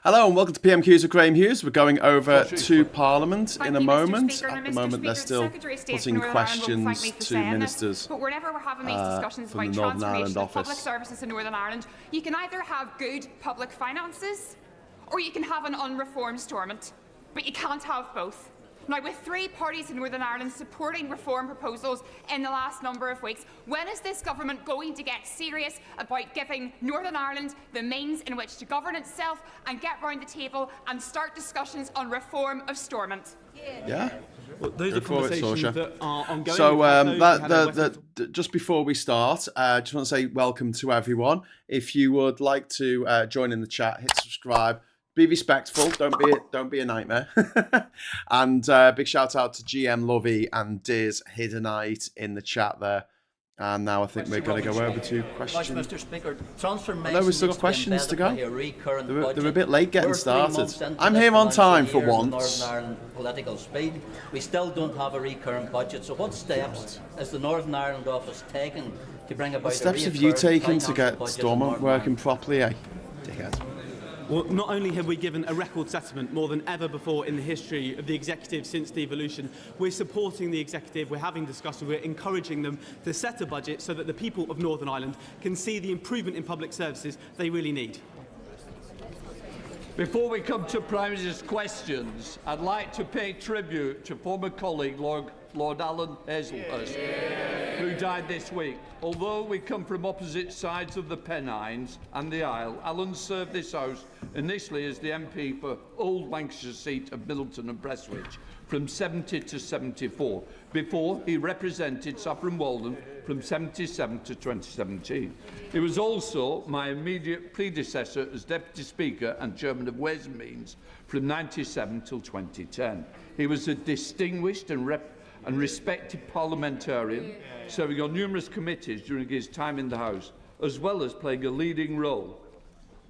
Hello and welcome to PMQs with Graham Hughes. We're going over to Parliament in a moment. At the moment, they're still putting questions to ministers but whenever we're having these discussions about transformation of public services in Northern Ireland, you can either have good public finances or you can have an unreformed Stormont, but you can't have both. Now, with 3 parties in Northern Ireland supporting reform proposals in the last number of weeks, when is this government going to get serious about giving Northern Ireland the means in which to govern itself and get round the table and start discussions on reform of Stormont? Yeah. Well, those are conversations that are ongoing. So, just before we start, I just want to say welcome to everyone. If you would like to join in the chat, hit subscribe. Be respectful. Don't be a nightmare. And big shout out to GM Lovey and Diz Hiddenite in the chat there. And now I think we're going to go over to questions. Mr. Speaker, transformation. No, we've still got questions to go. They're a bit late getting started. I'm here on time for once. Northern Ireland political speed. We still don't have a recurrent budget. So, what steps is the Northern Ireland office taking to bring about? What steps have you taken to get Stormont working properly, eh? Dickhead. Well, not only have we given a record settlement more than ever before in the history of the Executive since devolution, we're supporting the Executive, we're having discussions, we're encouraging them to set a budget so that the people of Northern Ireland can see the improvement in public services they really need. Before we come to Prime Minister's questions, I'd like to pay tribute to former colleague Lord Alan Hazelhurst, who died this week. Although we come from opposite sides of the Pennines and the Isle, Alan served this House initially as the MP for Old Lancashire seat of Middleton and Prestwich from 70 to 74. Before, he represented Saffron Walden from 77 to 2017. He was also my immediate predecessor as Deputy Speaker and Chairman of Ways and Means from 97 till 2010. He was a distinguished and respected parliamentarian, serving on numerous committees during his time in the House, as well as playing a leading role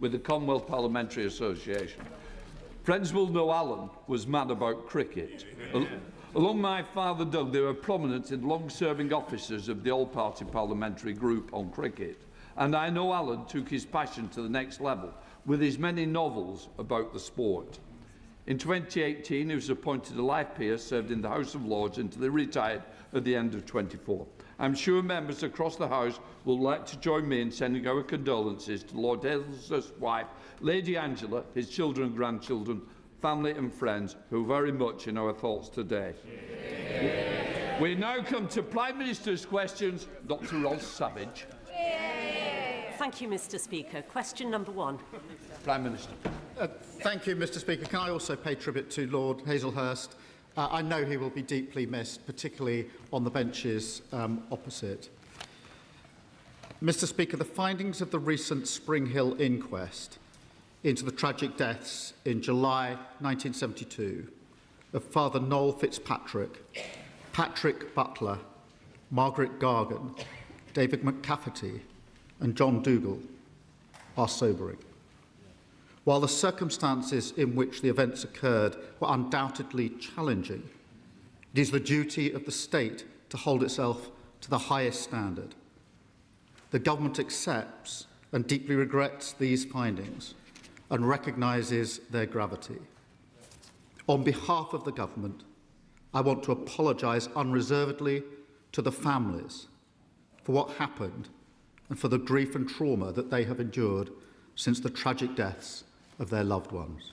with the Commonwealth Parliamentary Association. Friends will know Alan was mad about cricket. Along my father Doug, they were prominent and long-serving officers of the All-Party Parliamentary Group on cricket, and I know Alan took his passion to the next level with his many novels about the sport. In 2018, he was appointed a life peer, served in the House of Lords until he retired at the end of 24. I'm sure members across the House will like to join me in sending our condolences to Lord Hazelhurst's wife, Lady Angela, his children and grandchildren, family and friends, who are very much in our thoughts today. We now come to Prime Minister's questions. Dr. Ross Savage. Thank you, Mr. Speaker. Question number 1. Prime Minister. Thank you, Mr. Speaker. Can I also pay tribute to Lord Hazelhurst? I know he will be deeply missed, particularly on the benches opposite. Mr. Speaker, the findings of the recent Spring Hill inquest into the tragic deaths in July 1972 of Father Noel Fitzpatrick, Patrick Butler, Margaret Gargan, David McCafferty and John Dougal are sobering. While the circumstances in which the events occurred were undoubtedly challenging, it is the duty of the state to hold itself to the highest standard. The government accepts and deeply regrets these findings and recognises their gravity. On behalf of the government, I want to apologise unreservedly to the families for what happened and for the grief and trauma that they have endured since the tragic deaths of their loved ones.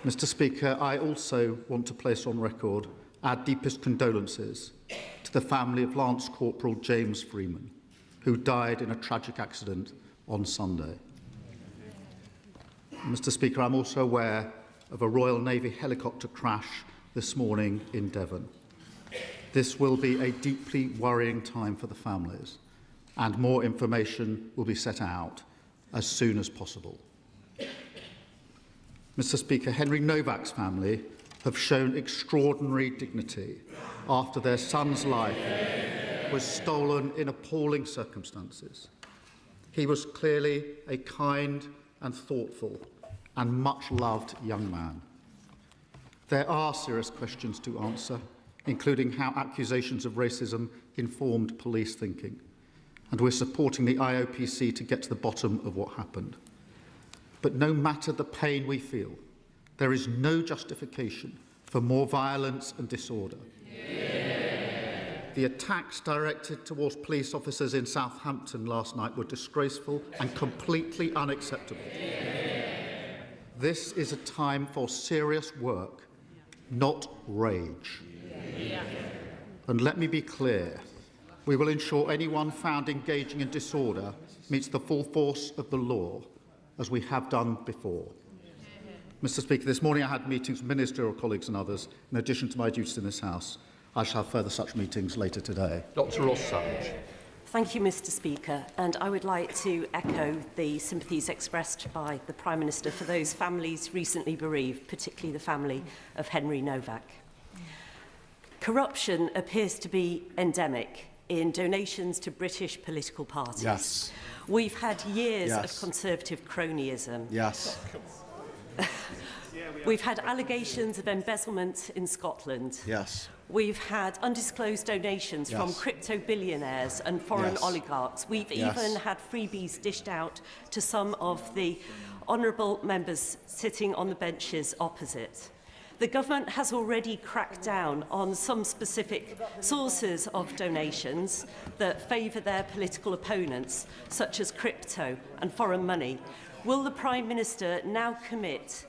Mr. Speaker, I also want to place on record our deepest condolences to the family of Lance Corporal James Freeman, who died in a tragic accident on Sunday. Mr. Speaker, I'm also aware of a Royal Navy helicopter crash this morning in Devon. This will be a deeply worrying time for the families, and more information will be set out as soon as possible. Mr. Speaker, Henry Nowak's family have shown extraordinary dignity after their son's life was stolen in appalling circumstances. He was clearly a kind and thoughtful and much-loved young man. There are serious questions to answer, including how accusations of racism informed police thinking, and we're supporting the IOPC to get to the bottom of what happened. But no matter the pain we feel, there is no justification for more violence and disorder. The attacks directed towards police officers in Southampton last night were disgraceful and completely unacceptable. This is a time for serious work, not rage. And let me be clear, we will ensure anyone found engaging in disorder meets the full force of the law, as we have done before. Mr. Speaker, this morning I had meetings with ministerial colleagues and others, in addition to my duties in this House. I shall have further such meetings later today. Dr. Ross-Savage. Thank you, Mr. Speaker, and I would like to echo the sympathies expressed by the Prime Minister for those families recently bereaved, particularly the family of Henry Nowak. Corruption appears to be endemic in donations to British political parties. Yes. We've had years of Conservative cronyism. Yes. We've had allegations of embezzlement in Scotland. Yes. We've had undisclosed donations from crypto billionaires and foreign oligarchs. We've even had freebies dished out to some of the honourable members sitting on the benches opposite. The government has already cracked down on some specific sources of donations that favour their political opponents, such as crypto and foreign money. Will the Prime Minister now commit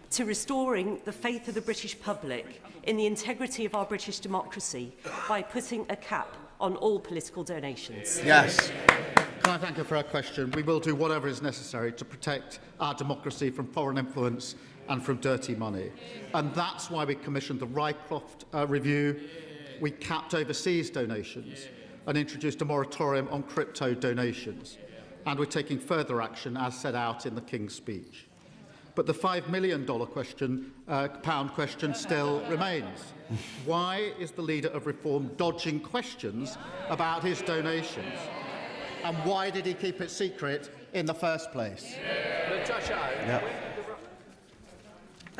to restoring the faith of the British public in the integrity of our British democracy by putting a cap on all political donations? Yes. Can I thank her for her question? We will do whatever is necessary to protect our democracy from foreign influence and from dirty money. And that's why we commissioned the Rycroft review. We capped overseas donations and introduced a moratorium on crypto donations. And we're taking further action as set out in the King's speech. But the £5 million pound question still remains. Why is the leader of Reform dodging questions about his donations? And why did he keep it secret in the first place? Yeah.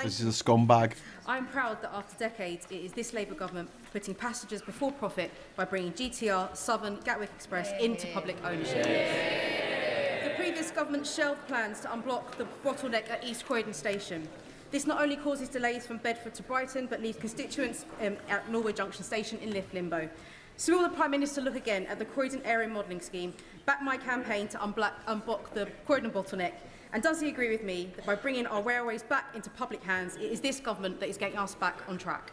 This is a scumbag. I'm proud that after decades it is this Labour government putting passengers before profit by bringing GTR, Southern, Gatwick Express into public ownership. The previous government shelved plans to unblock the bottleneck at East Croydon Station. This not only causes delays from Bedford to Brighton, but leaves constituents at Norway Junction Station in limbo. So will the Prime Minister look again at the Croydon Area Modelling Scheme, back my campaign to unblock the Croydon bottleneck? And does he agree with me that by bringing our railways back into public hands, it is this government that is getting us back on track?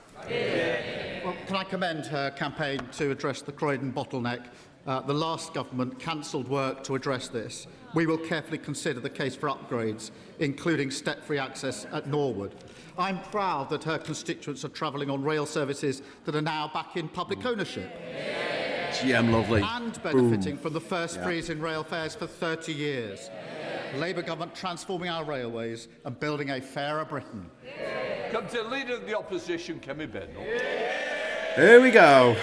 Well, can I commend her campaign to address the Croydon bottleneck? The last government cancelled work to address this. We will carefully consider the case for upgrades, including step-free access at Norwood. I'm proud that her constituents are travelling on rail services that are now back in public ownership. GM lovely. And benefiting from the first freeze in rail fares for 30 years. Labour government transforming our railways and building a fairer Britain. Come to the Leader of the Opposition, Kemi Badenoch. Here we go.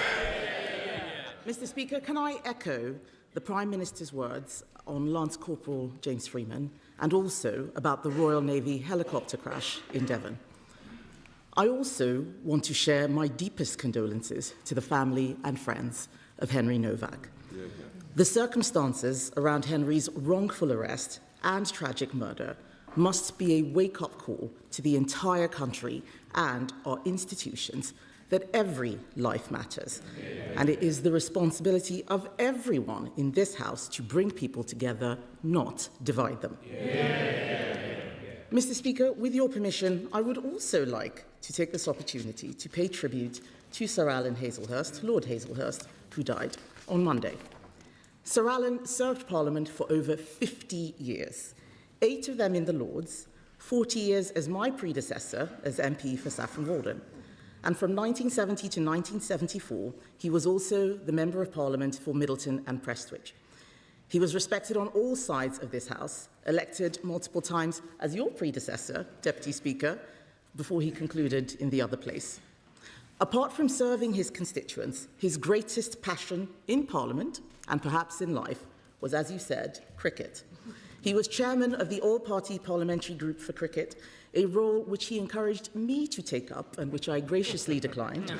Mr. Speaker, can I echo the Prime Minister's words on Lance Corporal James Freeman and also about the Royal Navy helicopter crash in Devon? I also want to share my deepest condolences to the family and friends of Henry Nowak. The circumstances around Henry's wrongful arrest and tragic murder must be a wake-up call to the entire country and our institutions that every life matters. And it is the responsibility of everyone in this House to bring people together, not divide them. Mr. Speaker, with your permission, I would also like to take this opportunity to pay tribute to Sir Alan Hazelhurst, Lord Hazelhurst, who died on Monday. Sir Alan served Parliament for over 50 years, 8 of them in the Lords, 40 years as my predecessor as MP for Saffron Walden. And from 1970 to 1974, he was also the Member of Parliament for Middleton and Prestwich. He was respected on all sides of this House, elected multiple times as your predecessor, Deputy Speaker, before he concluded in the other place. Apart from serving his constituents, his greatest passion in Parliament, and perhaps in life, was, as you said, cricket. He was chairman of the all-party parliamentary group for cricket, a role which he encouraged me to take up and which I graciously declined.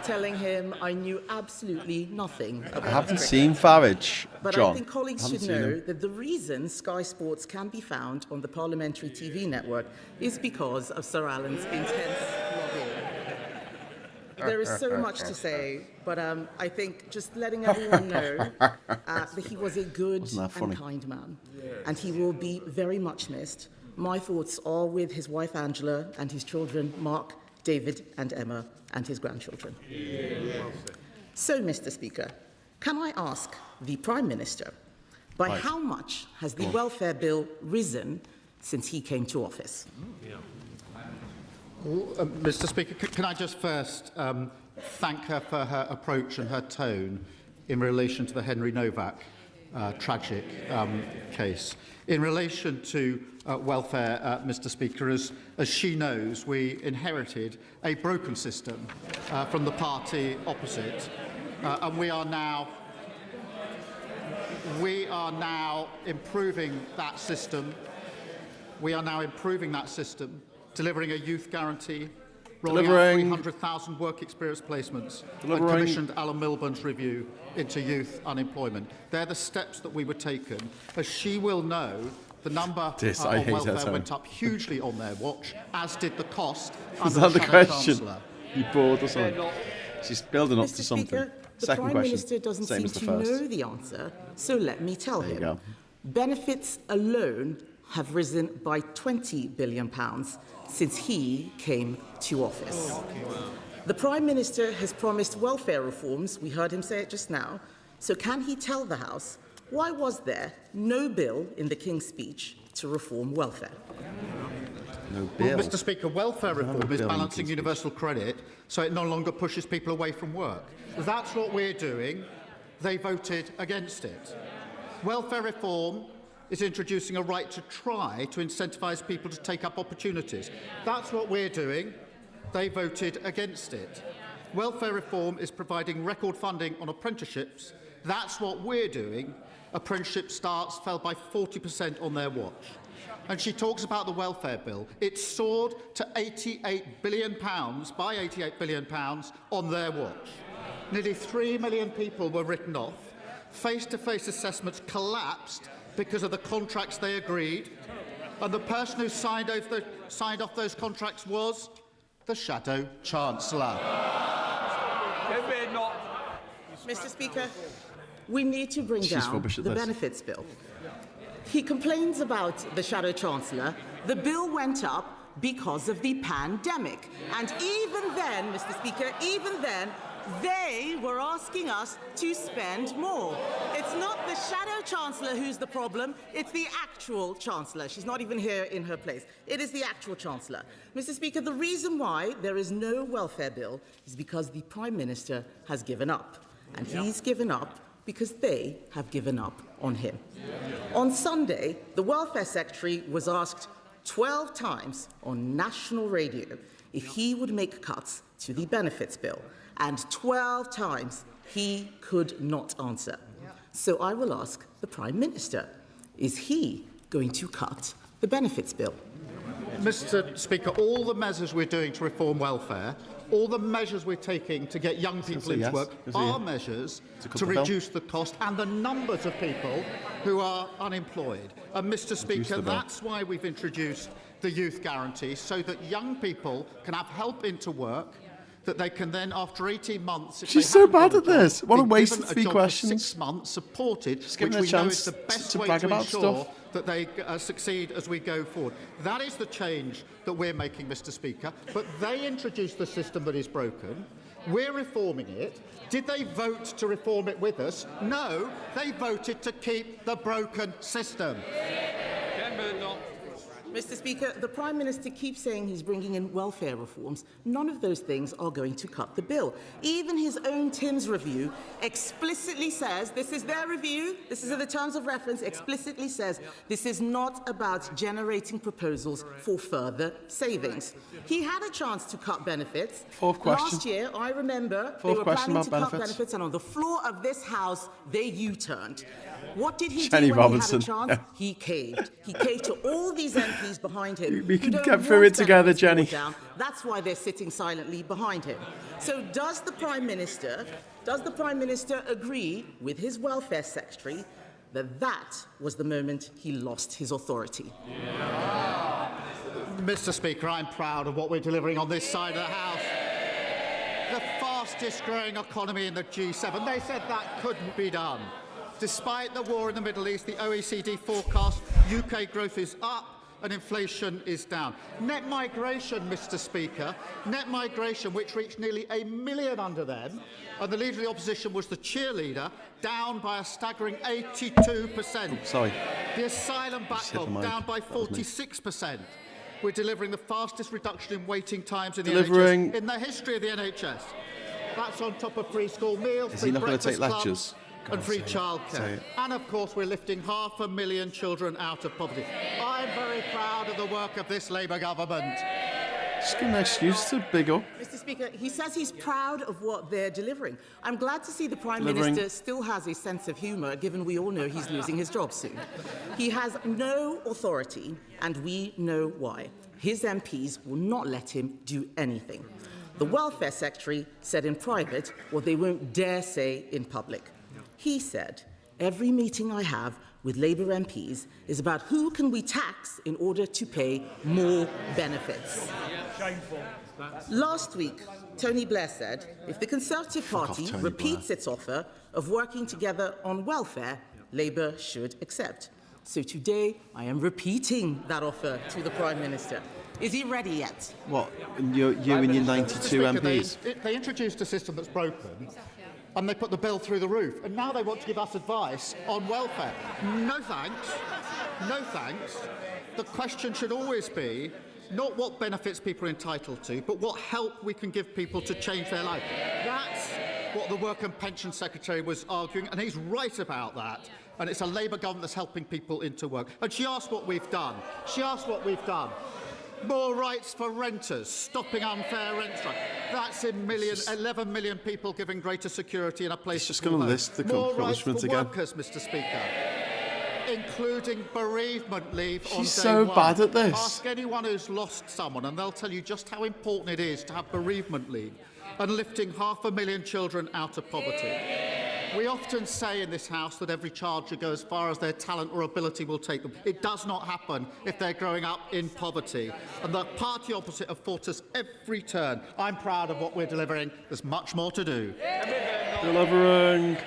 telling him I knew absolutely nothing about I haven't cricket. seen Farage, But John. I think colleagues should know that the reason Sky Sports can be found on the parliamentary TV network is because of Sir Alan's intense lobbying. There is so much to say, but I think just letting everyone know that he was a good and kind man, and he will be very much missed. My thoughts are with his wife Angela and his children Mark, David and Emma, and his grandchildren. So, Mr. Speaker, can I ask the Prime Minister, by how much has the welfare bill risen since he came to office? Mr. Speaker, can I just first thank her for her approach and her tone in relation to the Henry Nowak tragic case. In relation to welfare, Mr. Speaker, as she knows, we inherited a broken system from the party opposite, and we are now improving that system. We are now improving that system, delivering a youth guarantee, rolling out 300,000 work experience placements, and commissioned Alan Milburn's review into youth unemployment. They're the steps that we were taken. As she will know, the number of welfare went up hugely on their watch, as did the cost. Is that the question? You bored or something? She's building up to something. Speaker, the Prime Minister doesn't seem to know the answer, so let me tell him. Benefits alone have risen by £20 billion since he came to office. The Prime Minister has promised welfare reforms. We heard him say it just now. So can he tell the House, why was there no bill in the King's speech to reform welfare? No bill. Well, Mr. Speaker, welfare reform is balancing universal credit so it no longer pushes people away from work. That's what we're doing. They voted against it. Welfare reform is introducing a right to try to incentivise people to take up opportunities. That's what we're doing. They voted against it. Welfare reform is providing record funding on apprenticeships. That's what we're doing. Apprenticeship starts fell by 40% on their watch. And she talks about the welfare bill. It soared to £88 billion, by £88 billion on their watch. Nearly 3 million people were written off. Face-to-face assessments collapsed because of the contracts they agreed. And the person who signed off those contracts was the Shadow Chancellor. Mr. Speaker, we need to bring down the benefits bill. He complains about the Shadow Chancellor. The bill went up because of the pandemic. And even then, Mr. Speaker, even then, they were asking us to spend more. It's not the Shadow Chancellor who's the problem, it's the actual Chancellor. She's not even here in her place. It is the actual Chancellor. Mr. Speaker, the reason why there is no welfare bill is because the Prime Minister has given up. And he's given up because they have given up on him. On Sunday, the Welfare Secretary was asked 12 times on national radio if he would make cuts to the benefits bill. And 12 times he could not answer. So I will ask the Prime Minister, is he going to cut the benefits bill? Mr. Speaker, all the measures we're doing to reform welfare, all the measures we're taking to get young people into work are measures to reduce the cost and the numbers of people who are unemployed. And Mr. Speaker, that's why we've introduced the youth guarantee, so that young people can have help into work, that they can then, after 18 months... She's so bad at this. What a waste of 3 questions. 6 months, supported, which we know is the best best way to ensure that they succeed as we go forward. That is the change that we're making, Mr. Speaker. But they introduced the system that is broken. We're reforming it. Did they vote to reform it with us? No, they voted to keep the broken system. Mr. Speaker, the Prime Minister keeps saying he's bringing in welfare reforms. None of those things are going to cut the bill. Even his own Tim's review explicitly says, this is their review, this is in the terms of reference, explicitly says this is not about generating proposals for further savings. He had a chance to cut benefits. Last year, I remember they were planning to cut benefits, and on the floor of this House, they U-turned. What did he Jenny do when Robinson. he had a chance? He caved. He caved to all these MPs behind him. We who can don't get through want it together, benefits Jenny. brought down. That's why they're sitting silently behind him. So does the Prime Minister agree with his welfare secretary that was the moment he lost his authority? Mr. Speaker, I'm proud of what we're delivering on this side of the House. The fastest growing economy in the G7. They said that couldn't be done. Despite the war in the Middle East, the OECD forecast UK growth is up and inflation is down. Net migration, Mr. Speaker, net migration, which reached nearly 1 million under them, and the Leader of the Opposition was the cheerleader, down by a staggering 82%. Sorry. The asylum backlog down by 46%. We're delivering the fastest reduction in waiting times in the NHS in the history of the NHS. That's on top of free school meals, free breakfast clubs and free childcare. And of course, we're lifting 500,000 children out of poverty. I'm very proud of the work of this Labour government. Just give an excuse to big up. Mr. Speaker, he says he's proud of what they're delivering. I'm glad to see the Prime Minister still has a sense of humour, given we all know he's losing his job soon. He has no authority, and we know why. His MPs will not let him do anything. The Welfare Secretary said in private what they won't dare say in public. He said, every meeting I have with Labour MPs is about who can we tax in order to pay more benefits. Shameful. Last week, Tony Blair said, if the Conservative Party repeats its offer of working together on welfare, Labour should accept. So today, I am repeating that offer to the Prime Minister. Is he ready yet? What? You and your 92 MPs? They introduced a system that's broken, and they put the bill through the roof, and now they want to give us advice on welfare. No thanks. No thanks. The question should always be not what benefits people are entitled to, but what help we can give people to change their life. That's what the Work and Pension Secretary was arguing, and he's right about that. And it's a Labour government that's helping people into work. And she asked what we've done. She asked what we've done. More rights for renters, stopping unfair rent strike. That's 11 million people giving greater security in a place. It's just going to list the accomplishments again. More rights for workers, Mr. Speaker, including bereavement leave on day one. She's so bad at this. Ask anyone who's lost someone, and they'll tell you just how important it is to have bereavement leave, and lifting 500,000 children out of poverty. We often say in this House that every child should go as far as their talent or ability will take them. It does not happen if they're growing up in poverty. And the party opposite have fought us every turn. I'm proud of what we're delivering. There's much more to do. Delivering.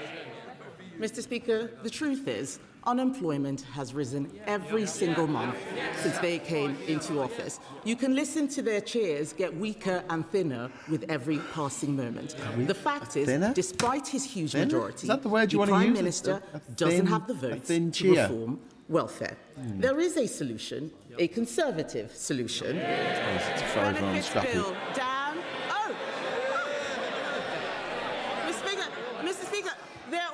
Mr. Speaker, the truth is, unemployment has risen every single month since they came into office. You can listen to their chairs get weaker and thinner with every passing moment. The fact is, despite his huge majority, the Prime Minister doesn't have the votes to reform welfare. There is a solution, a Conservative solution. Benefits bill down. Mr. Speaker, they're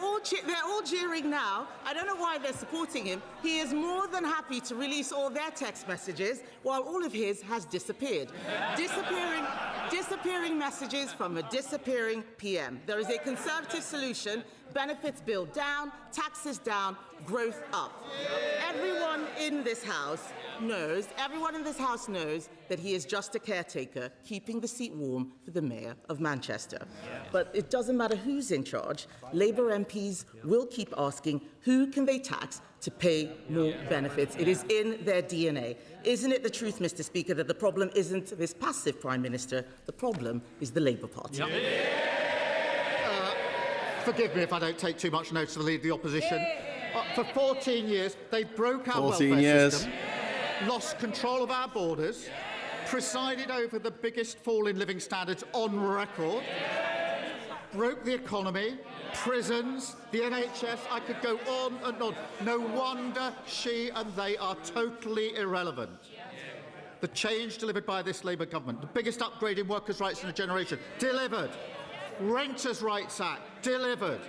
all jeering now. I don't know why they're supporting him. He is more than happy to release all their text messages while all of his has disappeared. Disappearing messages from a disappearing PM. There is a Conservative solution. Benefits bill down, taxes down, growth up. Everyone in this House knows that he is just a caretaker, keeping the seat warm for the Mayor of Manchester. But it doesn't matter who's in charge. Labour MPs will keep asking, who can they tax to pay more benefits? It is in their DNA. Isn't it the truth, Mr. Speaker, that the problem isn't this passive Prime Minister, the problem is the Labour Party? Forgive me if I don't take too much notice of the Leader of the Opposition. For 14 years, they broke our welfare system, lost control of our borders, presided over the biggest fall in living standards on record, broke the economy, prisons, the NHS. I could go on and on. No wonder she and they are totally irrelevant. The change delivered by this Labour government, the biggest upgrade in workers' rights in a generation, delivered. Renters' Rights Act, delivered.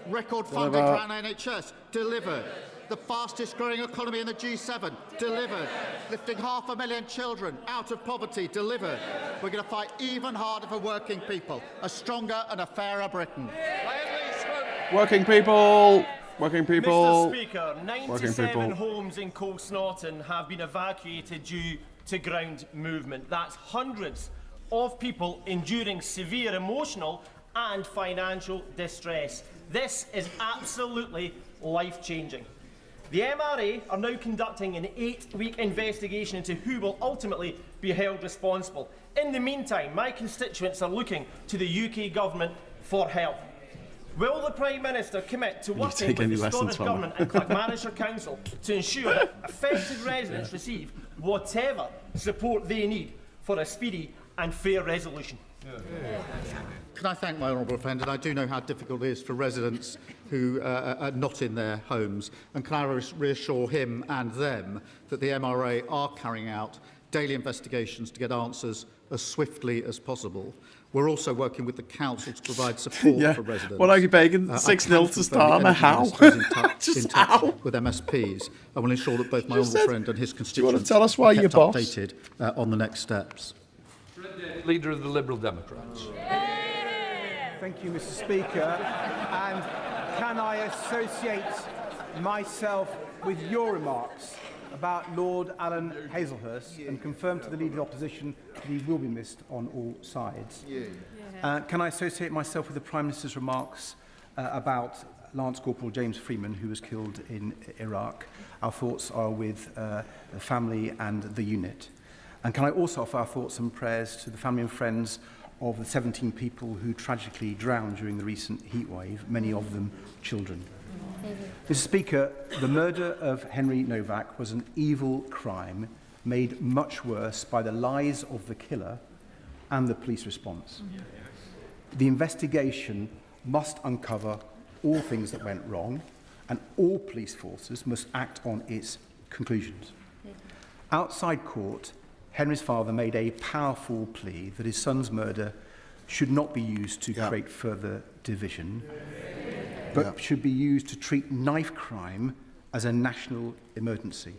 Record funding for our NHS, delivered. The fastest growing economy in the G7, delivered. Lifting 500,000 children out of poverty, delivered. We're going to fight even harder for working people, a stronger and a fairer Britain. Working people. Working people. Mr. Speaker, 97 homes in Colsnaughton have been evacuated due to ground movement. That's hundreds of people enduring severe emotional and financial distress. This is absolutely life-changing. The MRA are now conducting an 8-week investigation into who will ultimately be held responsible. In the meantime, my constituents are looking to the UK Government for help. Will the Prime Minister commit to working with the Scottish Government and Clackmannanshire Council to ensure that affected residents receive whatever support they need for a speedy and fair resolution? Can I thank my honourable friend? And I do know how difficult it is for residents who are not in their homes. And can I reassure him and them that the MRA are carrying out daily investigations to get answers as swiftly as possible. We're also working with the council to provide support for residents. What are you begging? 6-0 to Starmer? How? in touch with MSPs, and will ensure that both my honourable friend and his constituents tell us why are kept you're boss? updated on the next steps. Leader of the Liberal Democrats. Thank you, Mr. Speaker. And can I associate myself with your remarks about Lord Alan Hazelhurst and confirm to the Leader of the Opposition that he will be missed on all sides? Can I associate myself with the Prime Minister's remarks about Lance Corporal James Freeman, who was killed in Iraq? Our thoughts are with the family and the unit. And can I also offer our thoughts and prayers to the family and friends of the 17 people who tragically drowned during the recent heatwave, many of them children. Mr. Speaker, the murder of Henry Nowak was an evil crime made much worse by the lies of the killer and the police response. The investigation must uncover all things that went wrong, and all police forces must act on its conclusions. Outside court, Henry's father made a powerful plea that his son's murder should not be used to create further division, but should be used to treat knife crime as a national emergency.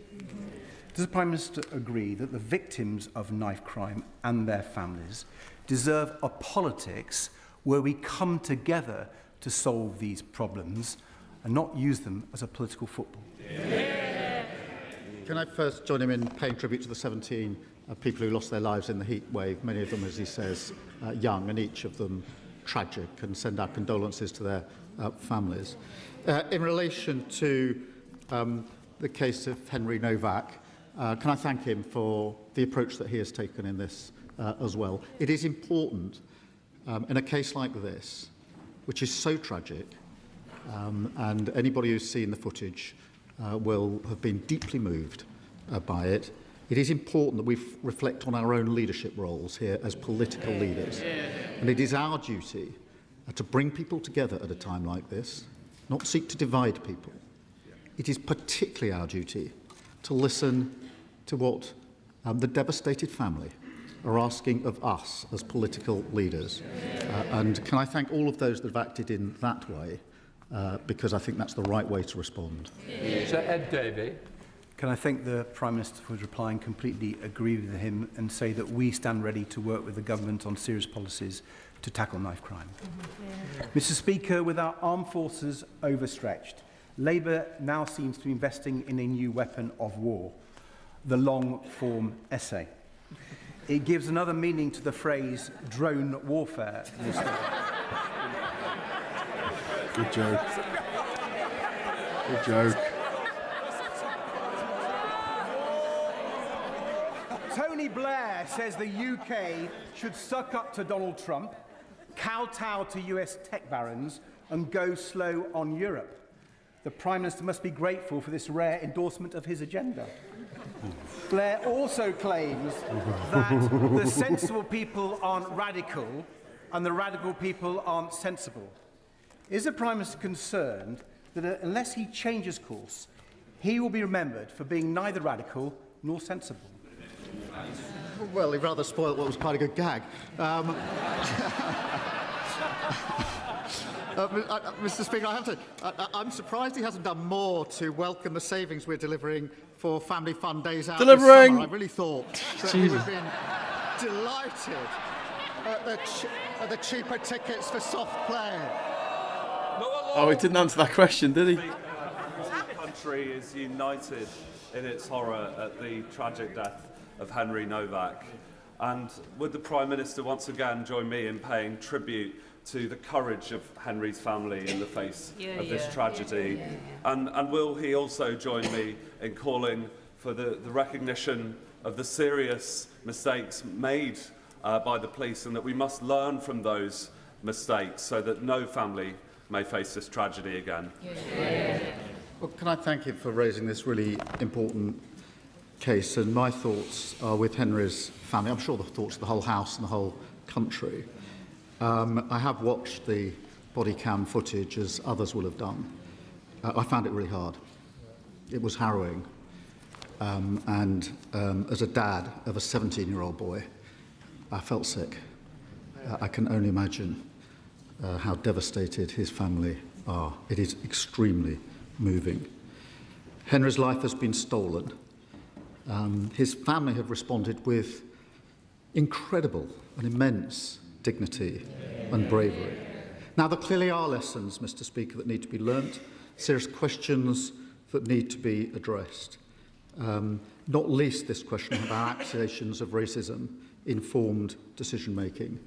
Does the Prime Minister agree that the victims of knife crime and their families deserve a politics where we come together to solve these problems and not use them as a political football? Can I first join him in paying tribute to the 17 people who lost their lives in the heat wave, many of them, as he says, young, and each of them tragic, and send our condolences to their families. In relation to the case of Henry Nowak, can I thank him for the approach that he has taken in this as well. It is important in a case like this, which is so tragic, and anybody who's seen the footage will have been deeply moved by it. It is important that we reflect on our own leadership roles here as political leaders. And it is our duty to bring people together at a time like this, not seek to divide people. It is particularly our duty to listen to what the devastated family are asking of us as political leaders. And can I thank all of those that have acted in that way, because I think that's the right way to respond. Sir Ed Davey. Can I thank the Prime Minister for his reply and completely agree with him and say that we stand ready to work with the government on serious policies to tackle knife crime. Mr. Speaker, with our armed forces overstretched, Labour now seems to be investing in a new weapon of war, the long-form essay. It gives another meaning to the phrase drone warfare. Good joke. Good joke. Tony Blair says the UK should suck up to Donald Trump, kowtow to US tech barons, and go slow on Europe. The Prime Minister must be grateful for this rare endorsement of his agenda. Blair also claims that the sensible people aren't radical and the radical people aren't sensible. Is the Prime Minister concerned that unless he changes course, he will be remembered for being neither radical nor sensible? Well, he rather spoiled what was quite a good gag. Mr. Speaker, I have to. I'm surprised he hasn't done more to welcome the savings we're delivering for Family Fun Days Out this summer. I really thought that he would have been delighted at the cheaper tickets for soft play. Oh, he didn't answer that question, did he? country is united in its horror at the tragic death of Henry Nowak. And would the Prime Minister once again join me in paying tribute to the courage of Henry's family in the face of this tragedy? And will he also join me in calling for the recognition of the serious mistakes made by the police, and that we must learn from those mistakes so that no family may face this tragedy again? Well, can I thank you for raising this really important case? And my thoughts are with Henry's family. I'm sure the thoughts of the whole House and the whole country. I have watched the body cam footage, as others will have done. I found it really hard. It was harrowing. And as a dad of a 17-year-old boy, I felt sick. I can only imagine how devastated his family are. It is extremely moving. Henry's life has been stolen. His family have responded with incredible and immense dignity and bravery. Now, there clearly are lessons, Mr. Speaker, that need to be learnt, serious questions that need to be addressed, not least this question about accusations of racism informed decision-making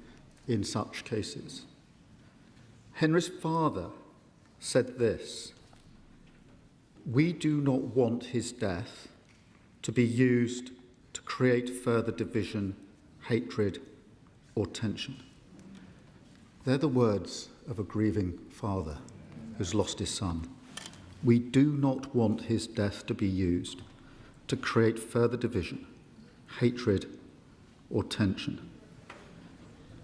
in such cases. Henry's father said this: "We do not want his death to be used to create further division, hatred, or tension." They're the words of a grieving father who's lost his son. We do not want his death to be used to create further division, hatred, or tension.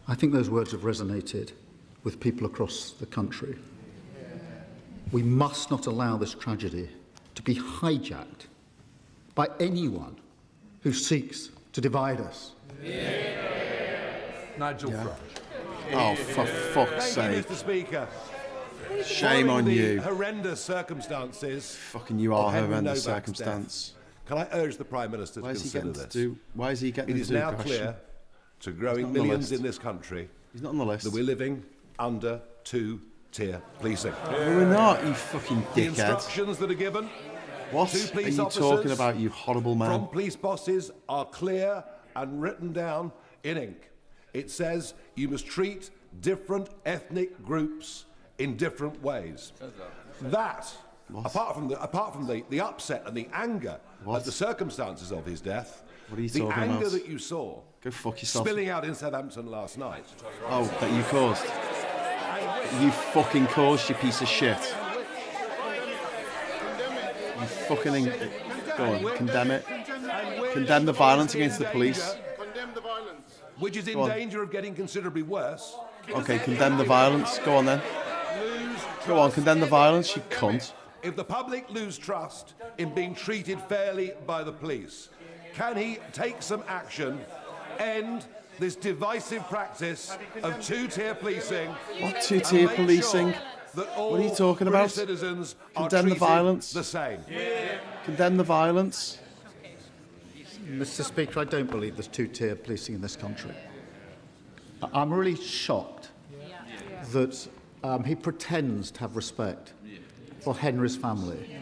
I think those words have resonated with people across the country. We must not allow this tragedy to be hijacked by anyone who seeks to divide us. Nigel Farage. Oh, for fuck's sake. Mr. Speaker. Shame on you. Horrendous circumstances. Fucking you are horrendous circumstance. Can I urge the Prime Minister to consider this? Why is he getting It is now clear to growing millions in this country He's not on the list. that we're living under two-tier policing. No, we're not, you fucking The dickhead. instructions that are given What to are police you officers talking about, you horrible man? from police bosses are clear and written down in ink. It says you must treat different ethnic groups in different ways. That, apart from the upset and the anger at the circumstances of his death, what are you the talking anger about? that you saw Go fuck yourself. spilling out in Southampton last night. Oh, that you caused. You fucking caused, you piece of shit. You fucking... Go on, condemn it. Condemn the violence against the police. Condemn the violence. Which is in danger of getting considerably worse. Okay, condemn the violence. Go on then. Go on, condemn the violence, you cunt. If the public lose trust in being treated fairly by the police, can he take some action, end this divisive practice of two-tier policing? What two-tier policing? That all What are you talking about? British citizens Condemn the violence. the same. Condemn the violence. Mr. Speaker, I don't believe there's two-tier policing in this country. I'm really shocked that he pretends to have respect for Henry's family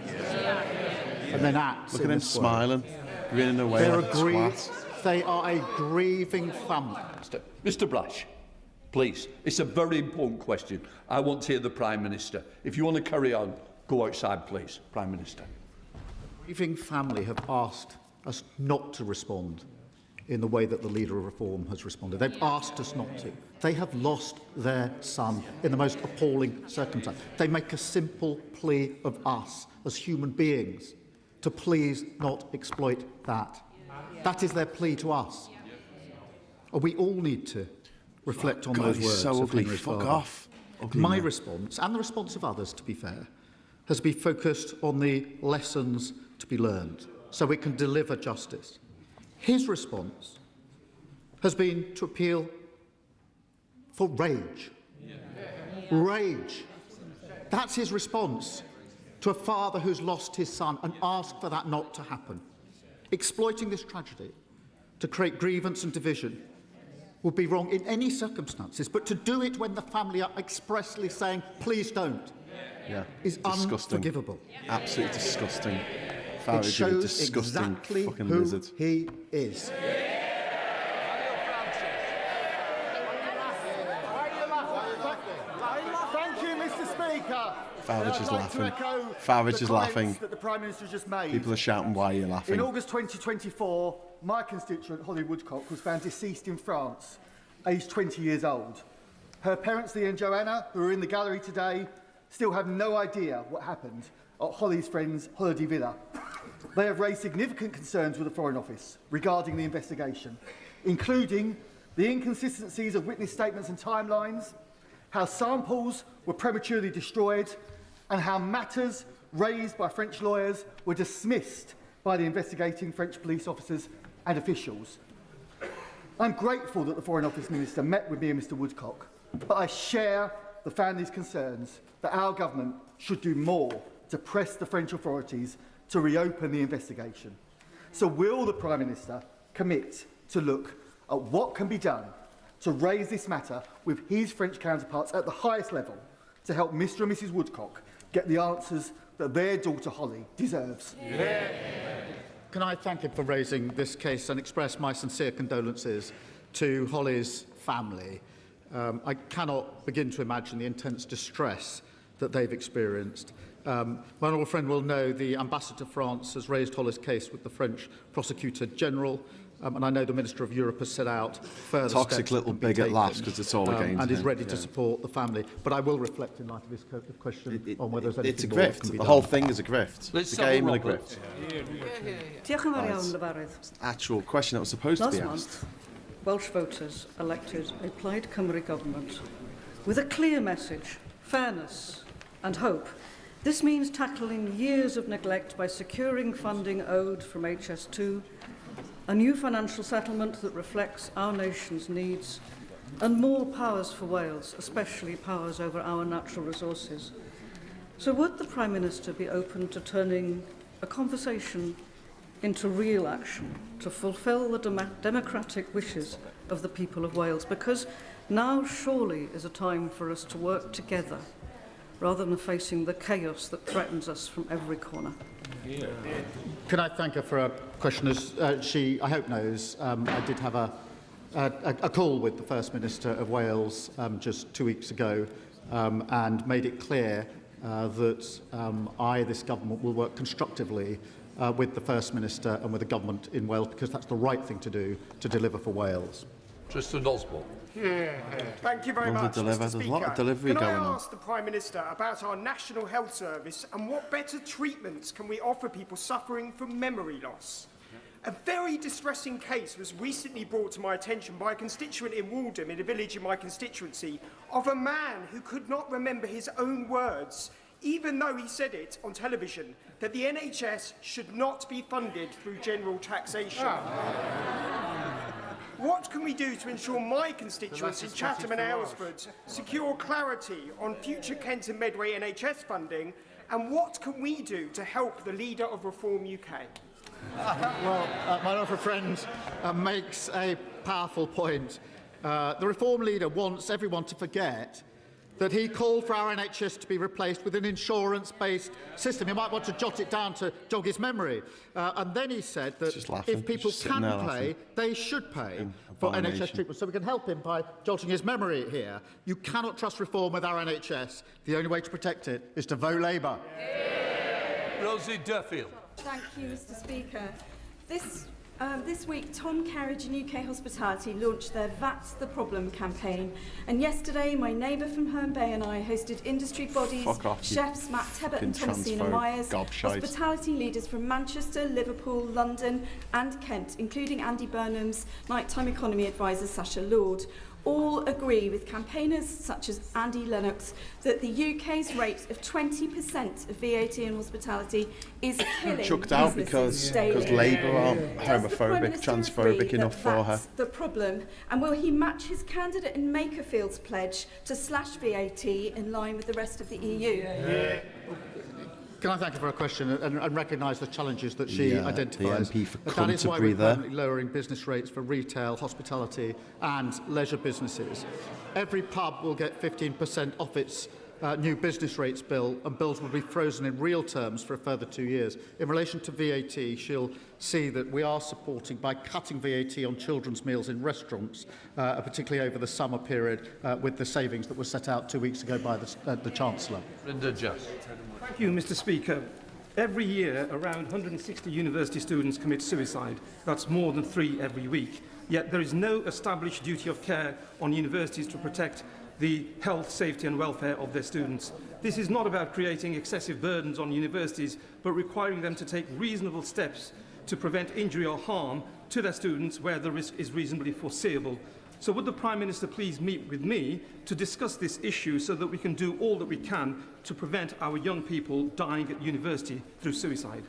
and then acts. Look at him smiling, grinning away. They're like a twat. They are a grieving family. Mr. Blash, please. It's a very important question. I want to hear the Prime Minister. If you want to carry on, go outside, please, Prime Minister. Grieving family have asked us not to respond in the way that the Leader of Reform has responded. They've asked us not to. They have lost their son in the most appalling circumstance. They make a simple plea of us as human beings to please not exploit that. That is their plea to us. We all need to reflect on those words so of ugly. Henry's Fuck father. off. Ugly My man. response, and the response of others, to be fair, has been focused on the lessons to be learned so we can deliver justice. His response has been to appeal for rage. Rage. That's his response to a father who's lost his son and ask for that not to happen. Exploiting this tragedy to create grievance and division would be wrong in any circumstances, but to do it when the family are expressly saying, please don't, is unforgivable. Absolutely disgusting. It shows exactly fucking who lizard. he is. Thank you, Mr. Speaker. Farage is laughing. Farage is laughing. That the Prime Minister just made. People are shouting, why are you laughing? In August 2024, my constituent, Holly Woodcock, was found deceased in France, aged 20 years old. Her parents, Lee and Joanna, who are in the gallery today, still have no idea what happened at Holly's friend's holiday villa. They have raised significant concerns with the Foreign Office regarding the investigation, including the inconsistencies of witness statements and timelines, how samples were prematurely destroyed, and how matters raised by French lawyers were dismissed by the investigating French police officers and officials. I'm grateful that the Foreign Office Minister met with me and Mr Woodcock, but I share the family's concerns that our government should do more to press the French authorities to reopen the investigation. So will the Prime Minister commit to look at what can be done to raise this matter with his French counterparts at the highest level to help Mr and Mrs Woodcock get the answers that their daughter Holly deserves? Yeah. Can I thank him for raising this case and express my sincere condolences to Holly's family? I cannot begin to imagine the intense distress that they've experienced. My honourable friend will know the Ambassador to France has raised Holly's case with the French Prosecutor General, and I know the Minister of Europe has set out further Toxic steps little bigot laughs because it's all against and is him. ready to support the family. But I will reflect in light of this question on whether there's anything It's a more that grift. can be The done. whole thing is a grift. Let's It's a game and a settle grift. Diolch yn fawr iawn, Lefarydd. Actual question that was supposed to Last be asked. month, Welsh voters elected a Plaid Cymru government with a clear message, fairness and hope. This means tackling years of neglect by securing funding owed from HS2, a new financial settlement that reflects our nation's needs, and more powers for Wales, especially powers over our natural resources. So would the Prime Minister be open to turning a conversation into real action to fulfil the democratic wishes of the people of Wales? Because now surely is a time for us to work together rather than facing the chaos that threatens us from every corner. Can I thank her for a question? As she, I hope, knows, I did have a call with the First Minister of Wales just 2 weeks ago and made it clear that this government, will work constructively with the First Minister and with the government in Wales, because that's the right thing to do to deliver for Wales. Tristan Osborne. Thank you very much, Mr. There's a lot of Speaker. delivery Can I going on. ask the Prime Minister about our National Health Service and what better treatments can we offer people suffering from memory loss? A very distressing case was recently brought to my attention by a constituent in Waldham, in a village in my constituency, of a man who could not remember his own words, even though he said it on television, that the NHS should not be funded through general taxation. What can we do to ensure my constituents in Chatham and Aylesford secure clarity on future Kent and Medway NHS funding, and what can we do to help the leader of Reform UK? Well, my honourable friend makes a powerful point. The Reform leader wants everyone to forget that he called for our NHS to be replaced with an insurance-based system. You might want to jot it down to jog his memory. And then he said that if people can pay, they should pay for NHS treatment. So we can help him by jolting his memory here. You cannot trust reform with our NHS. The only way to protect it is to vote Labour. Rosie Duffield. Thank you, Mr. Speaker. This week, Tom Carriage and UK Hospitality launched their That's the Problem campaign. And yesterday, my neighbour from Herne Bay and I hosted industry bodies, chefs Matt Tebbett and Thomasina Myers, hospitality leaders from Manchester, Liverpool, London and Kent, including Andy Burnham's nighttime economy advisor, Sacha Lord. All agree with campaigners such as Andy Lennox that the UK's rate of 20% of VAT in hospitality is killing chucked out because Labour aren't homophobic, transphobic enough for her. That's the problem. And will he match his candidate in Makerfield's pledge to slash VAT in line with the rest of the EU? Can I thank her for a question and recognise the challenges that she identifies? The MP for that is why we're breather. permanently lowering business rates for retail, hospitality and leisure businesses. Every pub will get 15% off its new business rates bill, and bills will be frozen in real terms for a further 2 years. In relation to VAT, she'll see that we are supporting by cutting VAT on children's meals in restaurants, particularly over the summer period, with the savings that were set out 2 weeks ago by the Chancellor. Thank you, Mr. Speaker. Every year, around 160 university students commit suicide. That's more than 3 every week. Yet there is no established duty of care on universities to protect the health, safety and welfare of their students. This is not about creating excessive burdens on universities, but requiring them to take reasonable steps to prevent injury or harm to their students where the risk is reasonably foreseeable. So would the Prime Minister please meet with me to discuss this issue so that we can do all that we can to prevent our young people dying at university through suicide?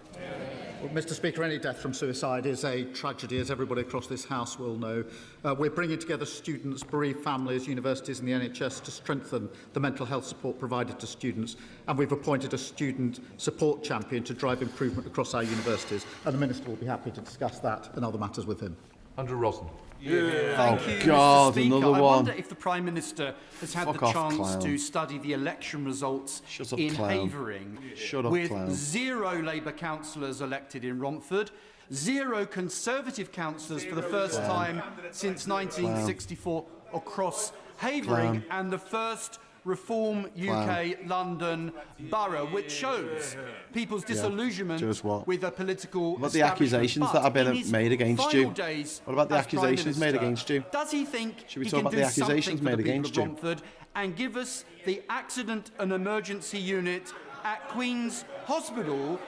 Well, Mr. Speaker, any death from suicide is a tragedy, as everybody across this House will know. We're bringing together students, bereaved families, universities and the NHS to strengthen the mental health support provided to students, and we've appointed a student support champion to drive improvement across our universities, and the Minister will be happy to discuss that and other matters with him. Andrew Rosen. Thank you, God, Mr. Speaker. another I one. wonder if the Prime Minister has had the chance to study the election results in Havering, with 0 Labour councillors elected in Romford, 0 Conservative councillors for the first time since 1964 across Havering, and the first Reform UK London borough, which shows people's disillusionment with a political What about the accusations that have been made against you? What about the accusations made against you? Does he think Should we he talk can about do the accusations something made for the people against of you? Romford and give us the accident and emergency unit at Queen's Hospital,